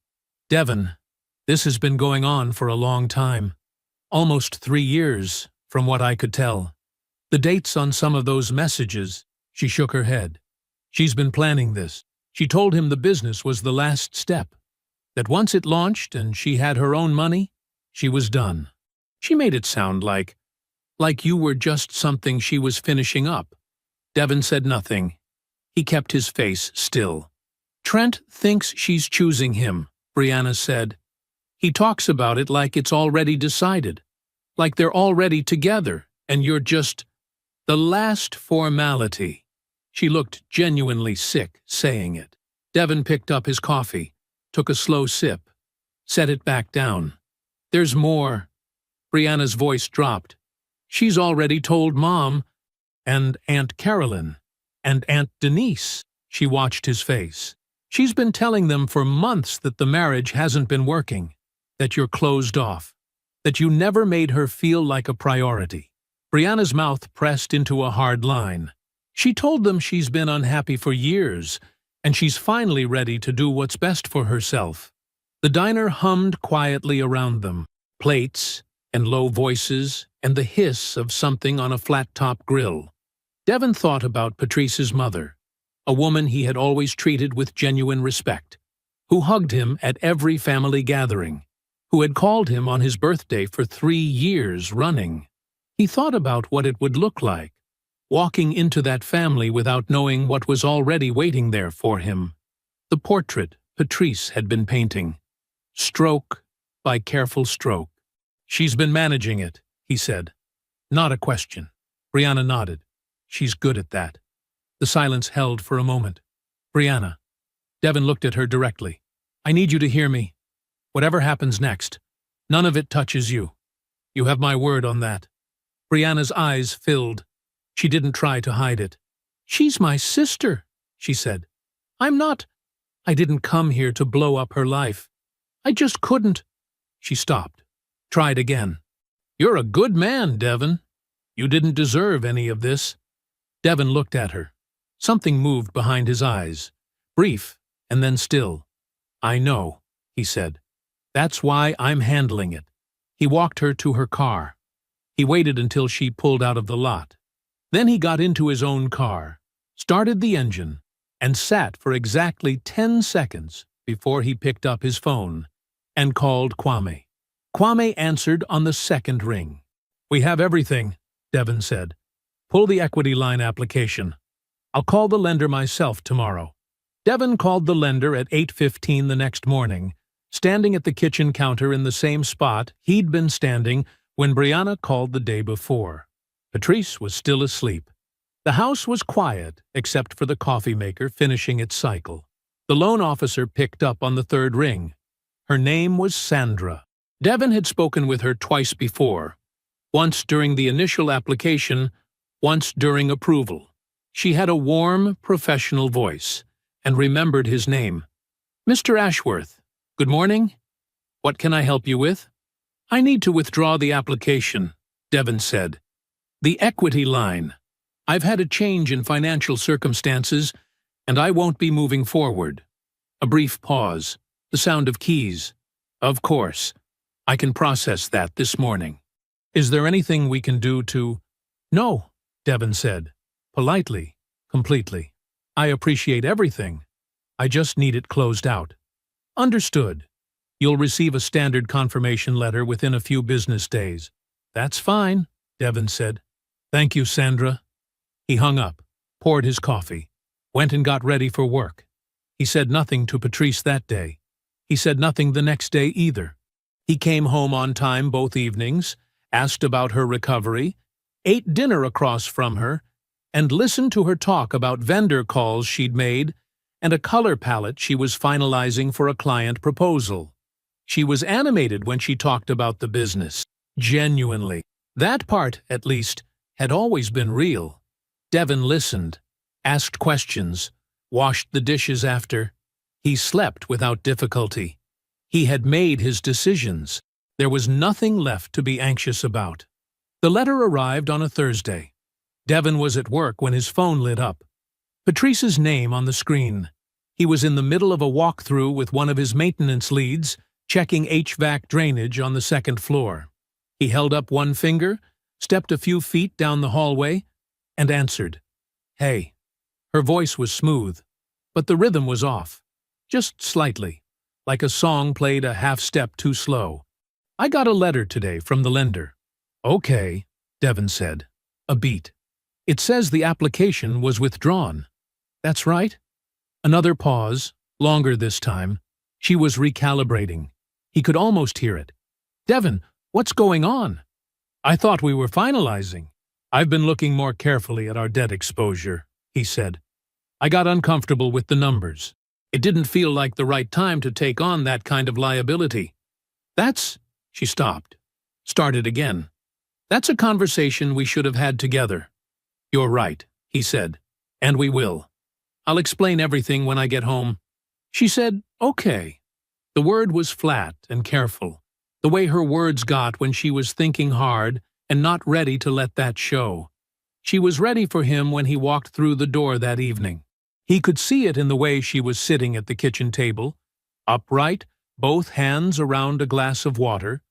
Speaker 1: Devon, this has been going on for a long time. Almost 3 years, from what I could tell. The dates on some of those messages— She shook her head. She's been planning this. She told him the business was the last step. That once it launched and she had her own money, she was done. She made it sound like you were just something she was finishing up. Devon said nothing. He kept his face still. Trent thinks she's choosing him, Brianna said. He talks about it like it's already decided. Like they're already together, and you're just the last formality. She looked genuinely sick saying it. Devon picked up his coffee, took a slow sip, set it back down. There's more. Brianna's voice dropped. She's already told Mom and Aunt Carolyn and Aunt Denise. She watched his face. She's been telling them for months that the marriage hasn't been working, that you're closed off, that you never made her feel like a priority. Brianna's mouth pressed into a hard line. She told them she's been unhappy for years, and she's finally ready to do what's best for herself. The diner hummed quietly around them, plates and low voices and the hiss of something on a flat-top grill. Devon thought about Patrice's mother, a woman he had always treated with genuine respect, who hugged him at every family gathering, who had called him on his birthday for 3 years running. He thought about what it would look like, walking into that family without knowing what was already waiting there for him. The portrait Patrice had been painting, stroke by careful stroke. She's been managing it, he said. Not a question. Brianna nodded. She's good at that. The silence held for a moment. Brianna. Devon looked at her directly. I need you to hear me. Whatever happens next, none of it touches you. You have my word on that. Brianna's eyes filled. She didn't try to hide it. She's my sister, she said. I didn't come here to blow up her life. I just couldn't. She stopped. Tried again. You're a good man, Devon. You didn't deserve any of this. Devon looked at her. Something moved behind his eyes. Brief, and then still. I know, he said. That's why I'm handling it. He walked her to her car. He waited until she pulled out of the lot. Then he got into his own car, started the engine, and sat for exactly 10 seconds before he picked up his phone and called Kwame. Kwame answered on the second ring. We have everything, Devon said. Pull the equity line application. I'll call the lender myself tomorrow. Devon called the lender at 8:15 the next morning, standing at the kitchen counter in the same spot he'd been standing when Brianna called the day before. Patrice was still asleep. The house was quiet except for the coffee maker finishing its cycle. The loan officer picked up on the third ring. Her name was Sandra. Devon had spoken with her twice before, once during the initial application, once during approval. She had a warm, professional voice and remembered his name. Mr. Ashworth, good morning. What can I help you with? I need to withdraw the application, Devon said. The equity line. I've had a change in financial circumstances, and I won't be moving forward. A brief pause. The sound of keys. Of course. I can process that this morning. Is there anything we can do to— No, Devon said. Politely, completely. I appreciate everything. I just need it closed out. Understood. You'll receive a standard confirmation letter within a few business days. That's fine, Devon said. Thank you, Sandra. He hung up, poured his coffee, went and got ready for work. He said nothing to Patrice that day. He said nothing the next day either. He came home on time both evenings, asked about her recovery, ate dinner across from her, and listened to her talk about vendor calls she'd made and a color palette she was finalizing for a client proposal. She was animated when she talked about the business. Genuinely. That part, at least, had always been real. Devon listened, asked questions, washed the dishes after. He slept without difficulty. He had made his decisions. There was nothing left to be anxious about. The letter arrived on a Thursday. Devon was at work when his phone lit up. Patrice's name on the screen. He was in the middle of a walkthrough with one of his maintenance leads, checking HVAC drainage on the second floor. He held up one finger, stepped a few feet down the hallway, and answered. "Hey." Her voice was smooth, but the rhythm was off. Just slightly, like a song played a half step too slow. "I got a letter today from the lender." "Okay," Devon said. A beat. "It says the application was withdrawn." "That's right." Another pause, longer this time. She was recalibrating. He could almost hear it. "Devon, what's going on?" "I thought we were finalizing. I've been looking more carefully at our debt exposure," he said. "I got uncomfortable with the numbers. It didn't feel like the right time to take on that kind of liability." "That's—" She stopped. Started again. "That's a conversation we should have had together." "You're right," he said. "And we will. I'll explain everything when I get home." She said, "Okay." The word was flat and careful, the way her words got when she was thinking hard and not ready to let that show. She was ready for him when he walked through the door that evening. He could see it in the way she was sitting at the kitchen table, upright, both hands around a glass of water,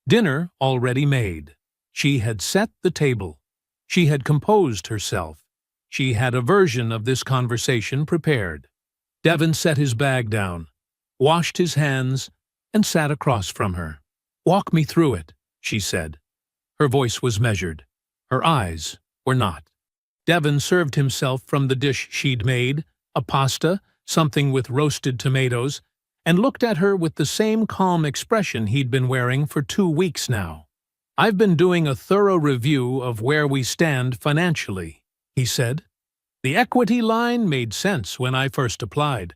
Speaker 1: dinner already made. She had set the table. She had composed herself. She had a version of this conversation prepared. Devon set his bag down, washed his hands, and sat across from her. "Walk me through it," she said. Her voice was measured. Her eyes were not. Devon served himself from the dish she'd made, a pasta, something with roasted tomatoes, and looked at her with the same calm expression he'd been wearing for 2 weeks now. "I've been doing a thorough review of where we stand financially," he said. "The equity line made sense when I first applied,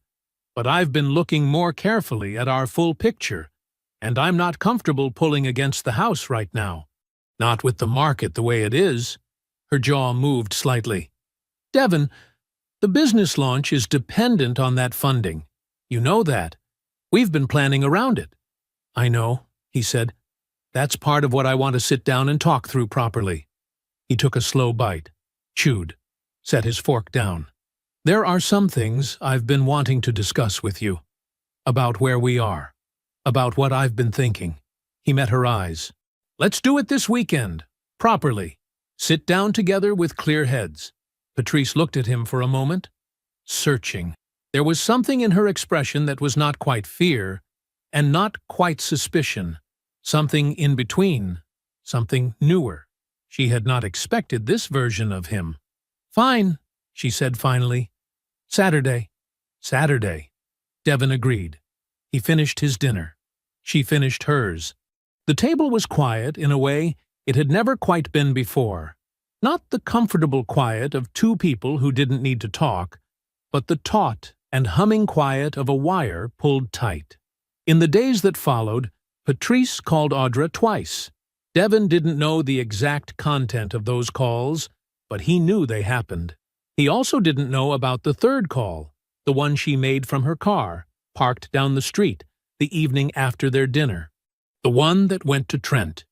Speaker 1: but I've been looking more carefully at our full picture, and I'm not comfortable pulling against the house right now. Not with the market the way it is." Her jaw moved slightly. "Devon, the business launch is dependent on that funding. You know that. We've been planning around it." "I know," he said. "That's part of what I want to sit down and talk through properly." He took a slow bite, chewed, set his fork down. "There are some things I've been wanting to discuss with you. About where we are. About what I've been thinking." He met her eyes. "Let's do it this weekend. Properly. Sit down together with clear heads." Patrice looked at him for a moment. Searching. There was something in her expression that was not quite fear, and not quite suspicion. Something in between. Something newer. She had not expected this version of him. "Fine," she said finally. "Saturday." "Saturday." Devon agreed. He finished his dinner. She finished hers. The table was quiet in a way it had never quite been before. Not the comfortable quiet of two people who didn't need to talk, but the taut and humming quiet of a wire pulled tight. In the days that followed, Patrice called Audra twice. Devon didn't know the exact content of those calls, but he knew they happened. He also didn't know about the third call, the one she made from her car, parked down the street, the evening after their dinner. The one that went to Trent.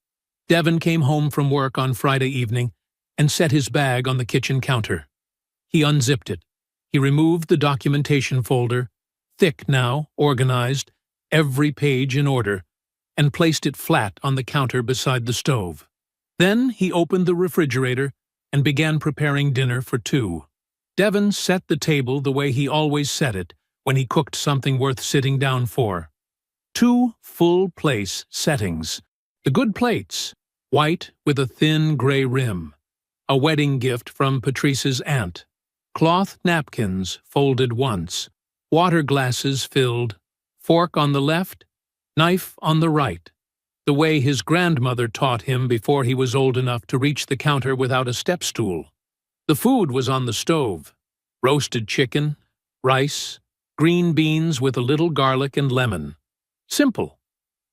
Speaker 1: Devon came home from work on Friday evening and set his bag on the kitchen counter. He unzipped it. He removed the documentation folder, thick now, organized, every page in order, and placed it flat on the counter beside the stove. Then he opened the refrigerator and began preparing dinner for two. Devon set the table the way he always set it when he cooked something worth sitting down for. 2 full-place settings. The good plates, white with a thin gray rim. A wedding gift from Patrice's aunt. Cloth napkins folded once. Water glasses filled. Fork on the left, knife on the right. The way his grandmother taught him before he was old enough to reach the counter without a step stool. The food was on the stove. Roasted chicken, rice, green beans with a little garlic and lemon. Simple.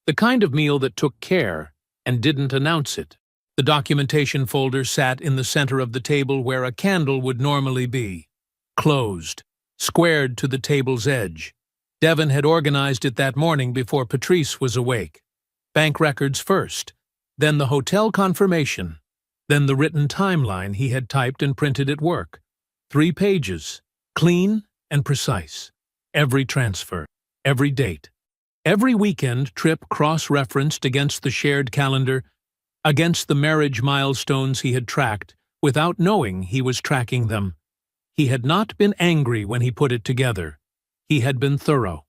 Speaker 1: The kind of meal that took care and didn't announce it. The documentation folder sat in the center of the table where a candle would normally be. Closed, squared to the table's edge. Devon had organized it that morning before Patrice was awake. Bank records first, then the hotel confirmation, then the written timeline he had typed and printed at work. 3 pages, clean and precise. Every transfer, every date. Every weekend trip cross-referenced against the shared calendar, against the marriage milestones he had tracked, without knowing he was tracking them. He had not been angry when he put it together. He had been thorough.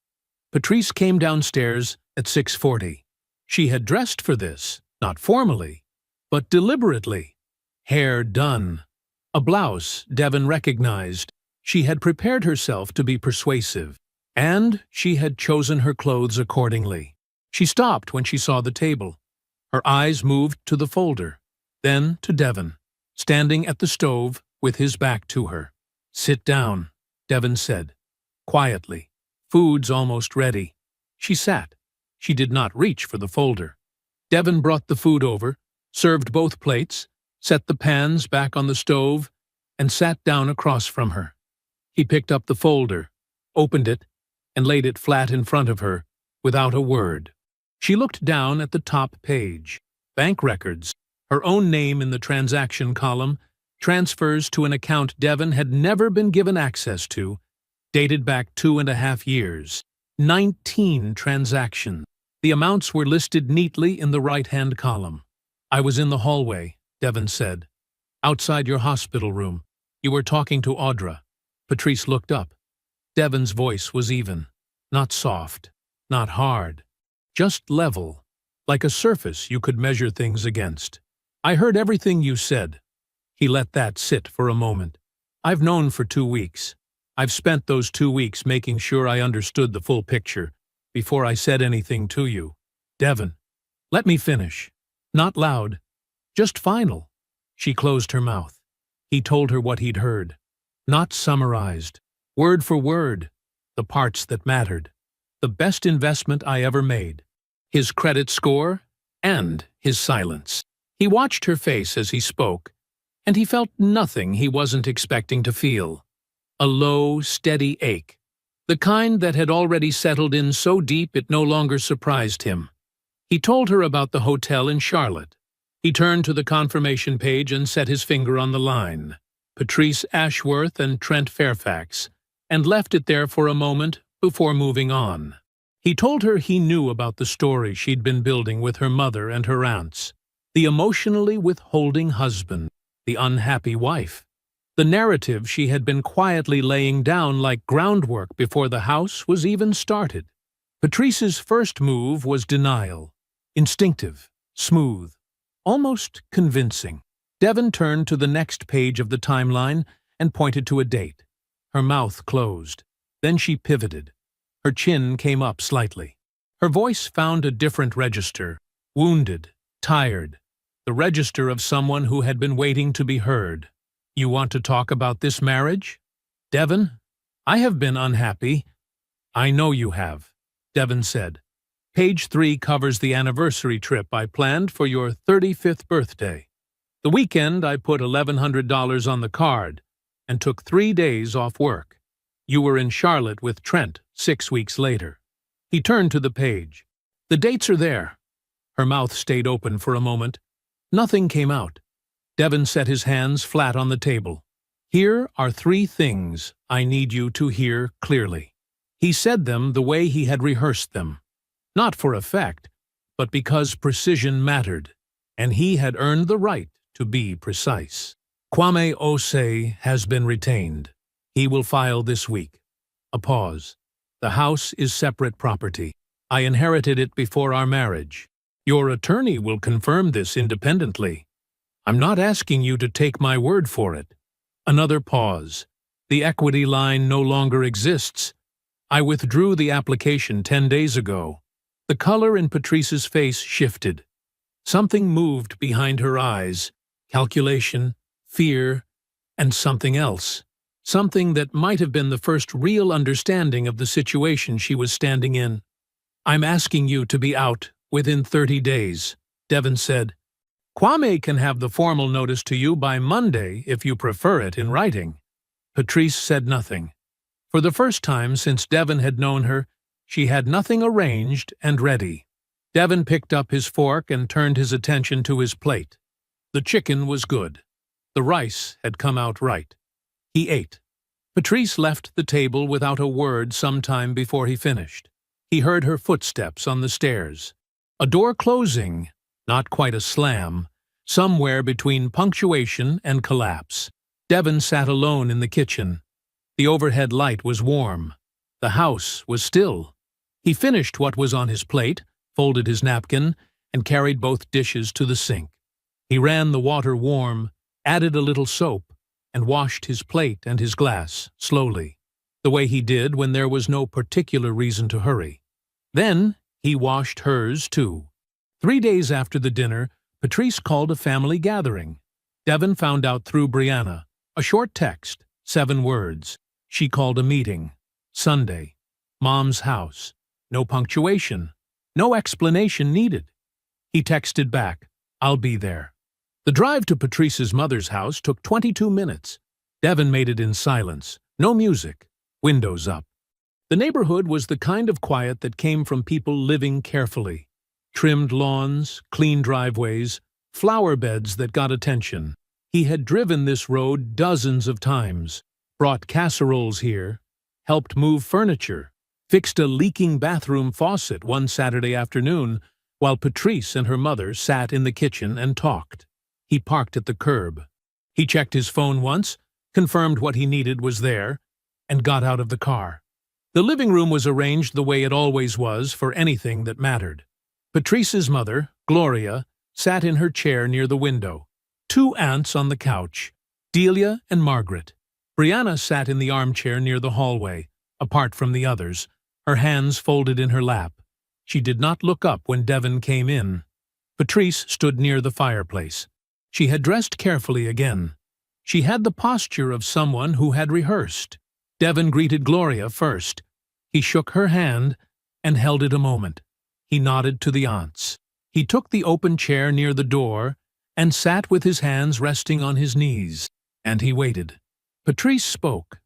Speaker 1: Patrice came downstairs at 6:40. She had dressed for this, not formally, but deliberately. Hair done. A blouse Devon recognized. She had prepared herself to be persuasive, and she had chosen her clothes accordingly. She stopped when she saw the table. Her eyes moved to the folder, then to Devon, standing at the stove with his back to her. "Sit down," Devon said, quietly. "Food's almost ready." She sat. She did not reach for the folder. Devon brought the food over, served both plates, set the pans back on the stove, and sat down across from her. He picked up the folder, opened it, and laid it flat in front of her, without a word. She looked down at the top page. Bank records, her own name in the transaction column, transfers to an account Devon had never been given access to, dated back 2.5 years. 19 transactions. The amounts were listed neatly in the right-hand column. "I was in the hallway," Devon said. "Outside your hospital room. You were talking to Audra." Patrice looked up. Devon's voice was even. Not soft, not hard. Just level, like a surface you could measure things against. "I heard everything you said." He let that sit for a moment. "I've known for 2 weeks. I've spent those 2 weeks making sure I understood the full picture before I said anything to you. Devon, let me finish. Not loud, just final." She closed her mouth. He told her what he'd heard. Not summarized, word for word, the parts that mattered. The best investment I ever made. His credit score and his silence. He watched her face as he spoke, and he felt nothing he wasn't expecting to feel. A low, steady ache. The kind that had already settled in so deep it no longer surprised him. He told her about the hotel in Charlotte. He turned to the confirmation page and set his finger on the line. Patrice Ashworth and Trent Fairfax, and left it there for a moment before moving on. He told her he knew about the story she'd been building with her mother and her aunts. The emotionally withholding husband, the unhappy wife. The narrative she had been quietly laying down like groundwork before the house was even started. Patrice's first move was denial. Instinctive, smooth, almost convincing. Devon turned to the next page of the timeline and pointed to a date. Her mouth closed. Then she pivoted. Her chin came up slightly. Her voice found a different register. Wounded, tired. The register of someone who had been waiting to be heard. "You want to talk about this marriage? Devon, I have been unhappy." "I know you have," Devon said. "Page 3 covers the anniversary trip I planned for your 35th birthday. The weekend I put $1,100 on the card and took 3 days off work. You were in Charlotte with Trent 6 weeks later." He turned to the page. "The dates are there." Her mouth stayed open for a moment. Nothing came out. Devon set his hands flat on the table. "Here are 3 things I need you to hear clearly." He said them the way he had rehearsed them. Not for effect, but because precision mattered, and he had earned the right to be precise. "Kwame Osei has been retained. He will file this week." A pause. "The house is separate property. I inherited it before our marriage. Your attorney will confirm this independently. I'm not asking you to take my word for it." Another pause. "The equity line no longer exists. I withdrew the application 10 days ago." The color in Patrice's face shifted. Something moved behind her eyes. Calculation, fear, and something else. Something that might have been the first real understanding of the situation she was standing in. "I'm asking you to be out within 30 days, Devon said. Kwame can have the formal notice to you by Monday if you prefer it in writing." Patrice said nothing. For the first time since Devon had known her, she had nothing arranged and ready. Devon picked up his fork and turned his attention to his plate. The chicken was good. The rice had come out right. He ate. Patrice left the table without a word some time before he finished. He heard her footsteps on the stairs. A door closing, not quite a slam, somewhere between punctuation and collapse. Devon sat alone in the kitchen. The overhead light was warm. The house was still. He finished what was on his plate, folded his napkin, and carried both dishes to the sink. He ran the water warm, added a little soap, and washed his plate and his glass, slowly, the way he did when there was no particular reason to hurry. Then he washed hers, too. 3 days after the dinner, Patrice called a family gathering. Devon found out through Brianna. A short text, 7 words. She called a meeting. Sunday. Mom's house. No punctuation. No explanation needed. He texted back, "I'll be there." The drive to Patrice's mother's house took 22 minutes. Devon made it in silence. No music. Windows up. The neighborhood was the kind of quiet that came from people living carefully. Trimmed lawns, clean driveways, flower beds that got attention. He had driven this road dozens of times, brought casseroles here, helped move furniture, fixed a leaking bathroom faucet one Saturday afternoon while Patrice and her mother sat in the kitchen and talked. He parked at the curb. He checked his phone once, confirmed what he needed was there, and got out of the car. The living room was arranged the way it always was for anything that mattered. Patrice's mother, Gloria, sat in her chair near the window. 2 aunts on the couch, Delia and Margaret. Brianna sat in the armchair near the hallway, apart from the others, her hands folded in her lap. She did not look up when Devon came in. Patrice stood near the fireplace. She had dressed carefully again. She had the posture of someone who had rehearsed. Devon greeted Gloria first. He shook her hand and held it a moment. He nodded to the aunts. He took the open chair near the door and sat with his hands resting on his knees, and he waited. Patrice spoke.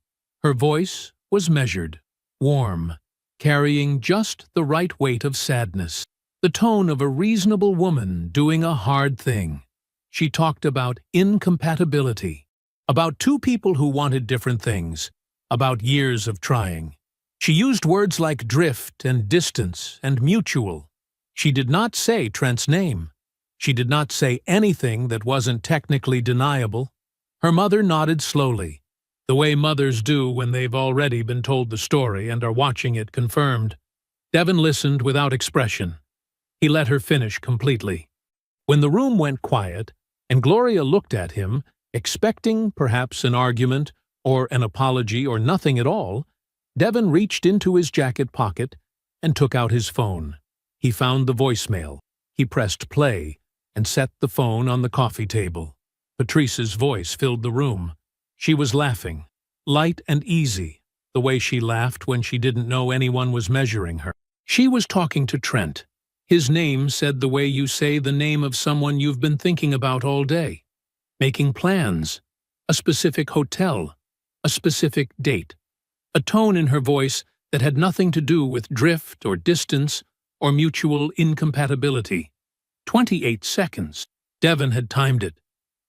Speaker 1: Her voice was measured, warm, carrying just the right weight of sadness, the tone of a reasonable woman doing a hard thing. She talked about incompatibility, about 2 people who wanted different things, about years of trying. She used words like drift and distance and mutual. She did not say Trent's name. She did not say anything that wasn't technically deniable. Her mother nodded slowly, the way mothers do when they've already been told the story and are watching it confirmed. Devon listened without expression. He let her finish completely. When the room went quiet, and Gloria looked at him, expecting perhaps an argument or an apology or nothing at all, Devon reached into his jacket pocket and took out his phone. He found the voicemail. He pressed play and set the phone on the coffee table. Patrice's voice filled the room. She was laughing, light and easy, the way she laughed when she didn't know anyone was measuring her. She was talking to Trent. His name said the way you say the name of someone you've been thinking about all day. Making plans. A specific hotel. A specific date. A tone in her voice that had nothing to do with drift or distance or mutual incompatibility. 28 seconds. Devon had timed it.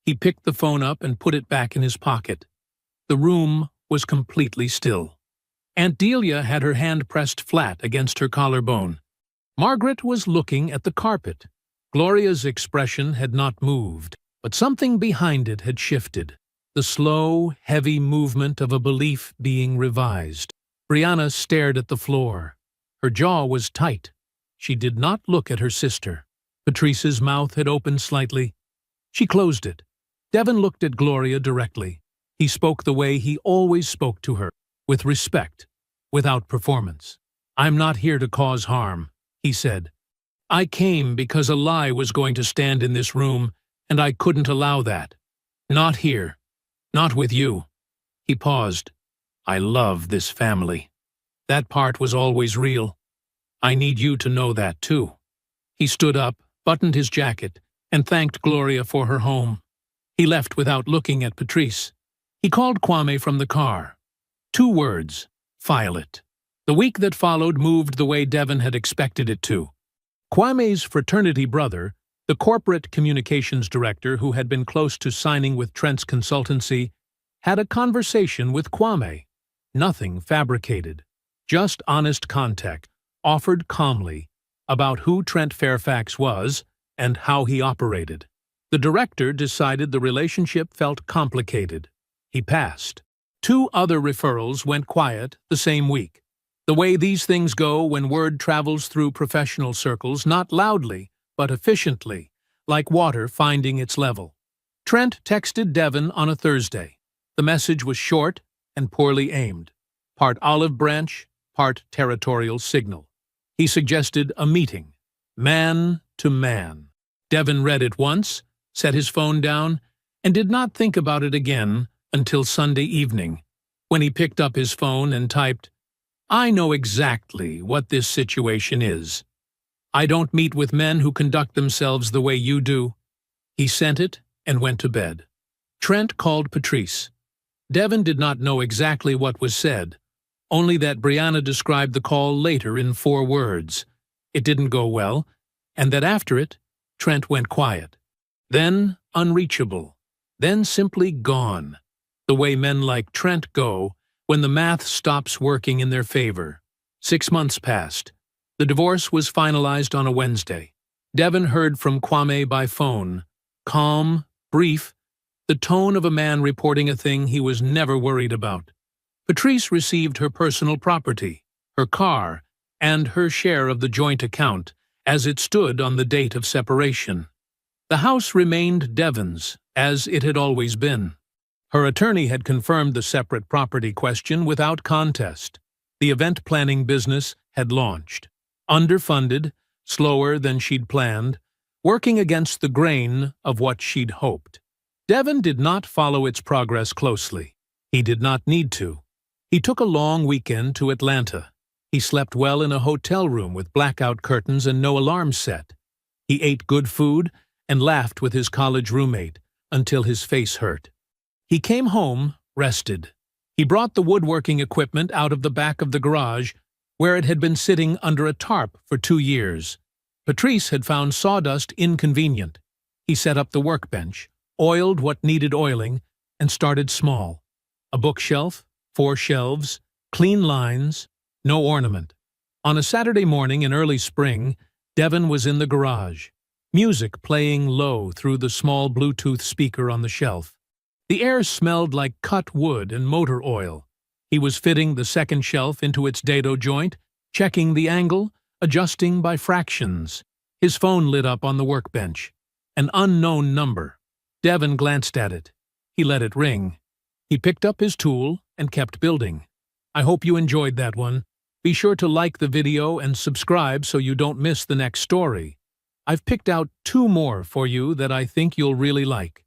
Speaker 1: He picked the phone up and put it back in his pocket. The room was completely still. Aunt Delia had her hand pressed flat against her collarbone. Margaret was looking at the carpet. Gloria's expression had not moved, but something behind it had shifted. The slow, heavy movement of a belief being revised. Brianna stared at the floor. Her jaw was tight. She did not look at her sister. Patrice's mouth had opened slightly. She closed it. Devon looked at Gloria directly. He spoke the way he always spoke to her, with respect, without performance. "I'm not here to cause harm," he said. "I came because a lie was going to stand in this room, and I couldn't allow that. Not here. Not with you." He paused. "I love this family. That part was always real. I need you to know that, too." He stood up, buttoned his jacket, and thanked Gloria for her home. He left without looking at Patrice. He called Kwame from the car. 2 words: file it. The week that followed moved the way Devon had expected it to. Kwame's fraternity brother, the corporate communications director who had been close to signing with Trent's consultancy, had a conversation with Kwame. Nothing fabricated, just honest contact, offered calmly, about who Trent Fairfax was and how he operated. The director decided the relationship felt complicated. He passed. 2 other referrals went quiet the same week. The way these things go when word travels through professional circles, not loudly, but efficiently, like water finding its level. Trent texted Devon on a Thursday. The message was short and poorly aimed, part olive branch, part territorial signal. He suggested a meeting, man to man. Devon read it once, set his phone down, and did not think about it again until Sunday evening, when he picked up his phone and typed, "I know exactly what this situation is. I don't meet with men who conduct themselves the way you do." He sent it and went to bed. Trent called Patrice. Devon did not know exactly what was said, only that Brianna described the call later in 4 words. It didn't go well, and that after it, Trent went quiet. Then unreachable, then simply gone, the way men like Trent go when the math stops working in their favor. 6 months passed. The divorce was finalized on a Wednesday. Devon heard from Kwame by phone, calm, brief, the tone of a man reporting a thing he was never worried about. Patrice received her personal property, her car, and her share of the joint account as it stood on the date of separation. The house remained Devon's, as it had always been. Her attorney had confirmed the separate property question without contest. The event planning business had launched. Underfunded, slower than she'd planned, working against the grain of what she'd hoped. Devon did not follow its progress closely. He did not need to. He took a long weekend to Atlanta. He slept well in a hotel room with blackout curtains and no alarm set. He ate good food and laughed with his college roommate until his face hurt. He came home, rested. He brought the woodworking equipment out of the back of the garage, where it had been sitting under a tarp for 2 years. Patrice had found sawdust inconvenient. He set up the workbench, oiled what needed oiling, and started small. A bookshelf, 4 shelves, clean lines, no ornament. On a Saturday morning in early spring, Devon was in the garage, music playing low through the small Bluetooth speaker on the shelf. The air smelled like cut wood and motor oil. He was fitting the second shelf into its dado joint, checking the angle, adjusting by fractions. His phone lit up on the workbench. An unknown number. Devon glanced at it. He let it ring. He picked up his tool and kept building. I hope you enjoyed that one. Be sure to like the video and subscribe so you don't miss the next story. I've picked out 2 more for you that I think you'll really like.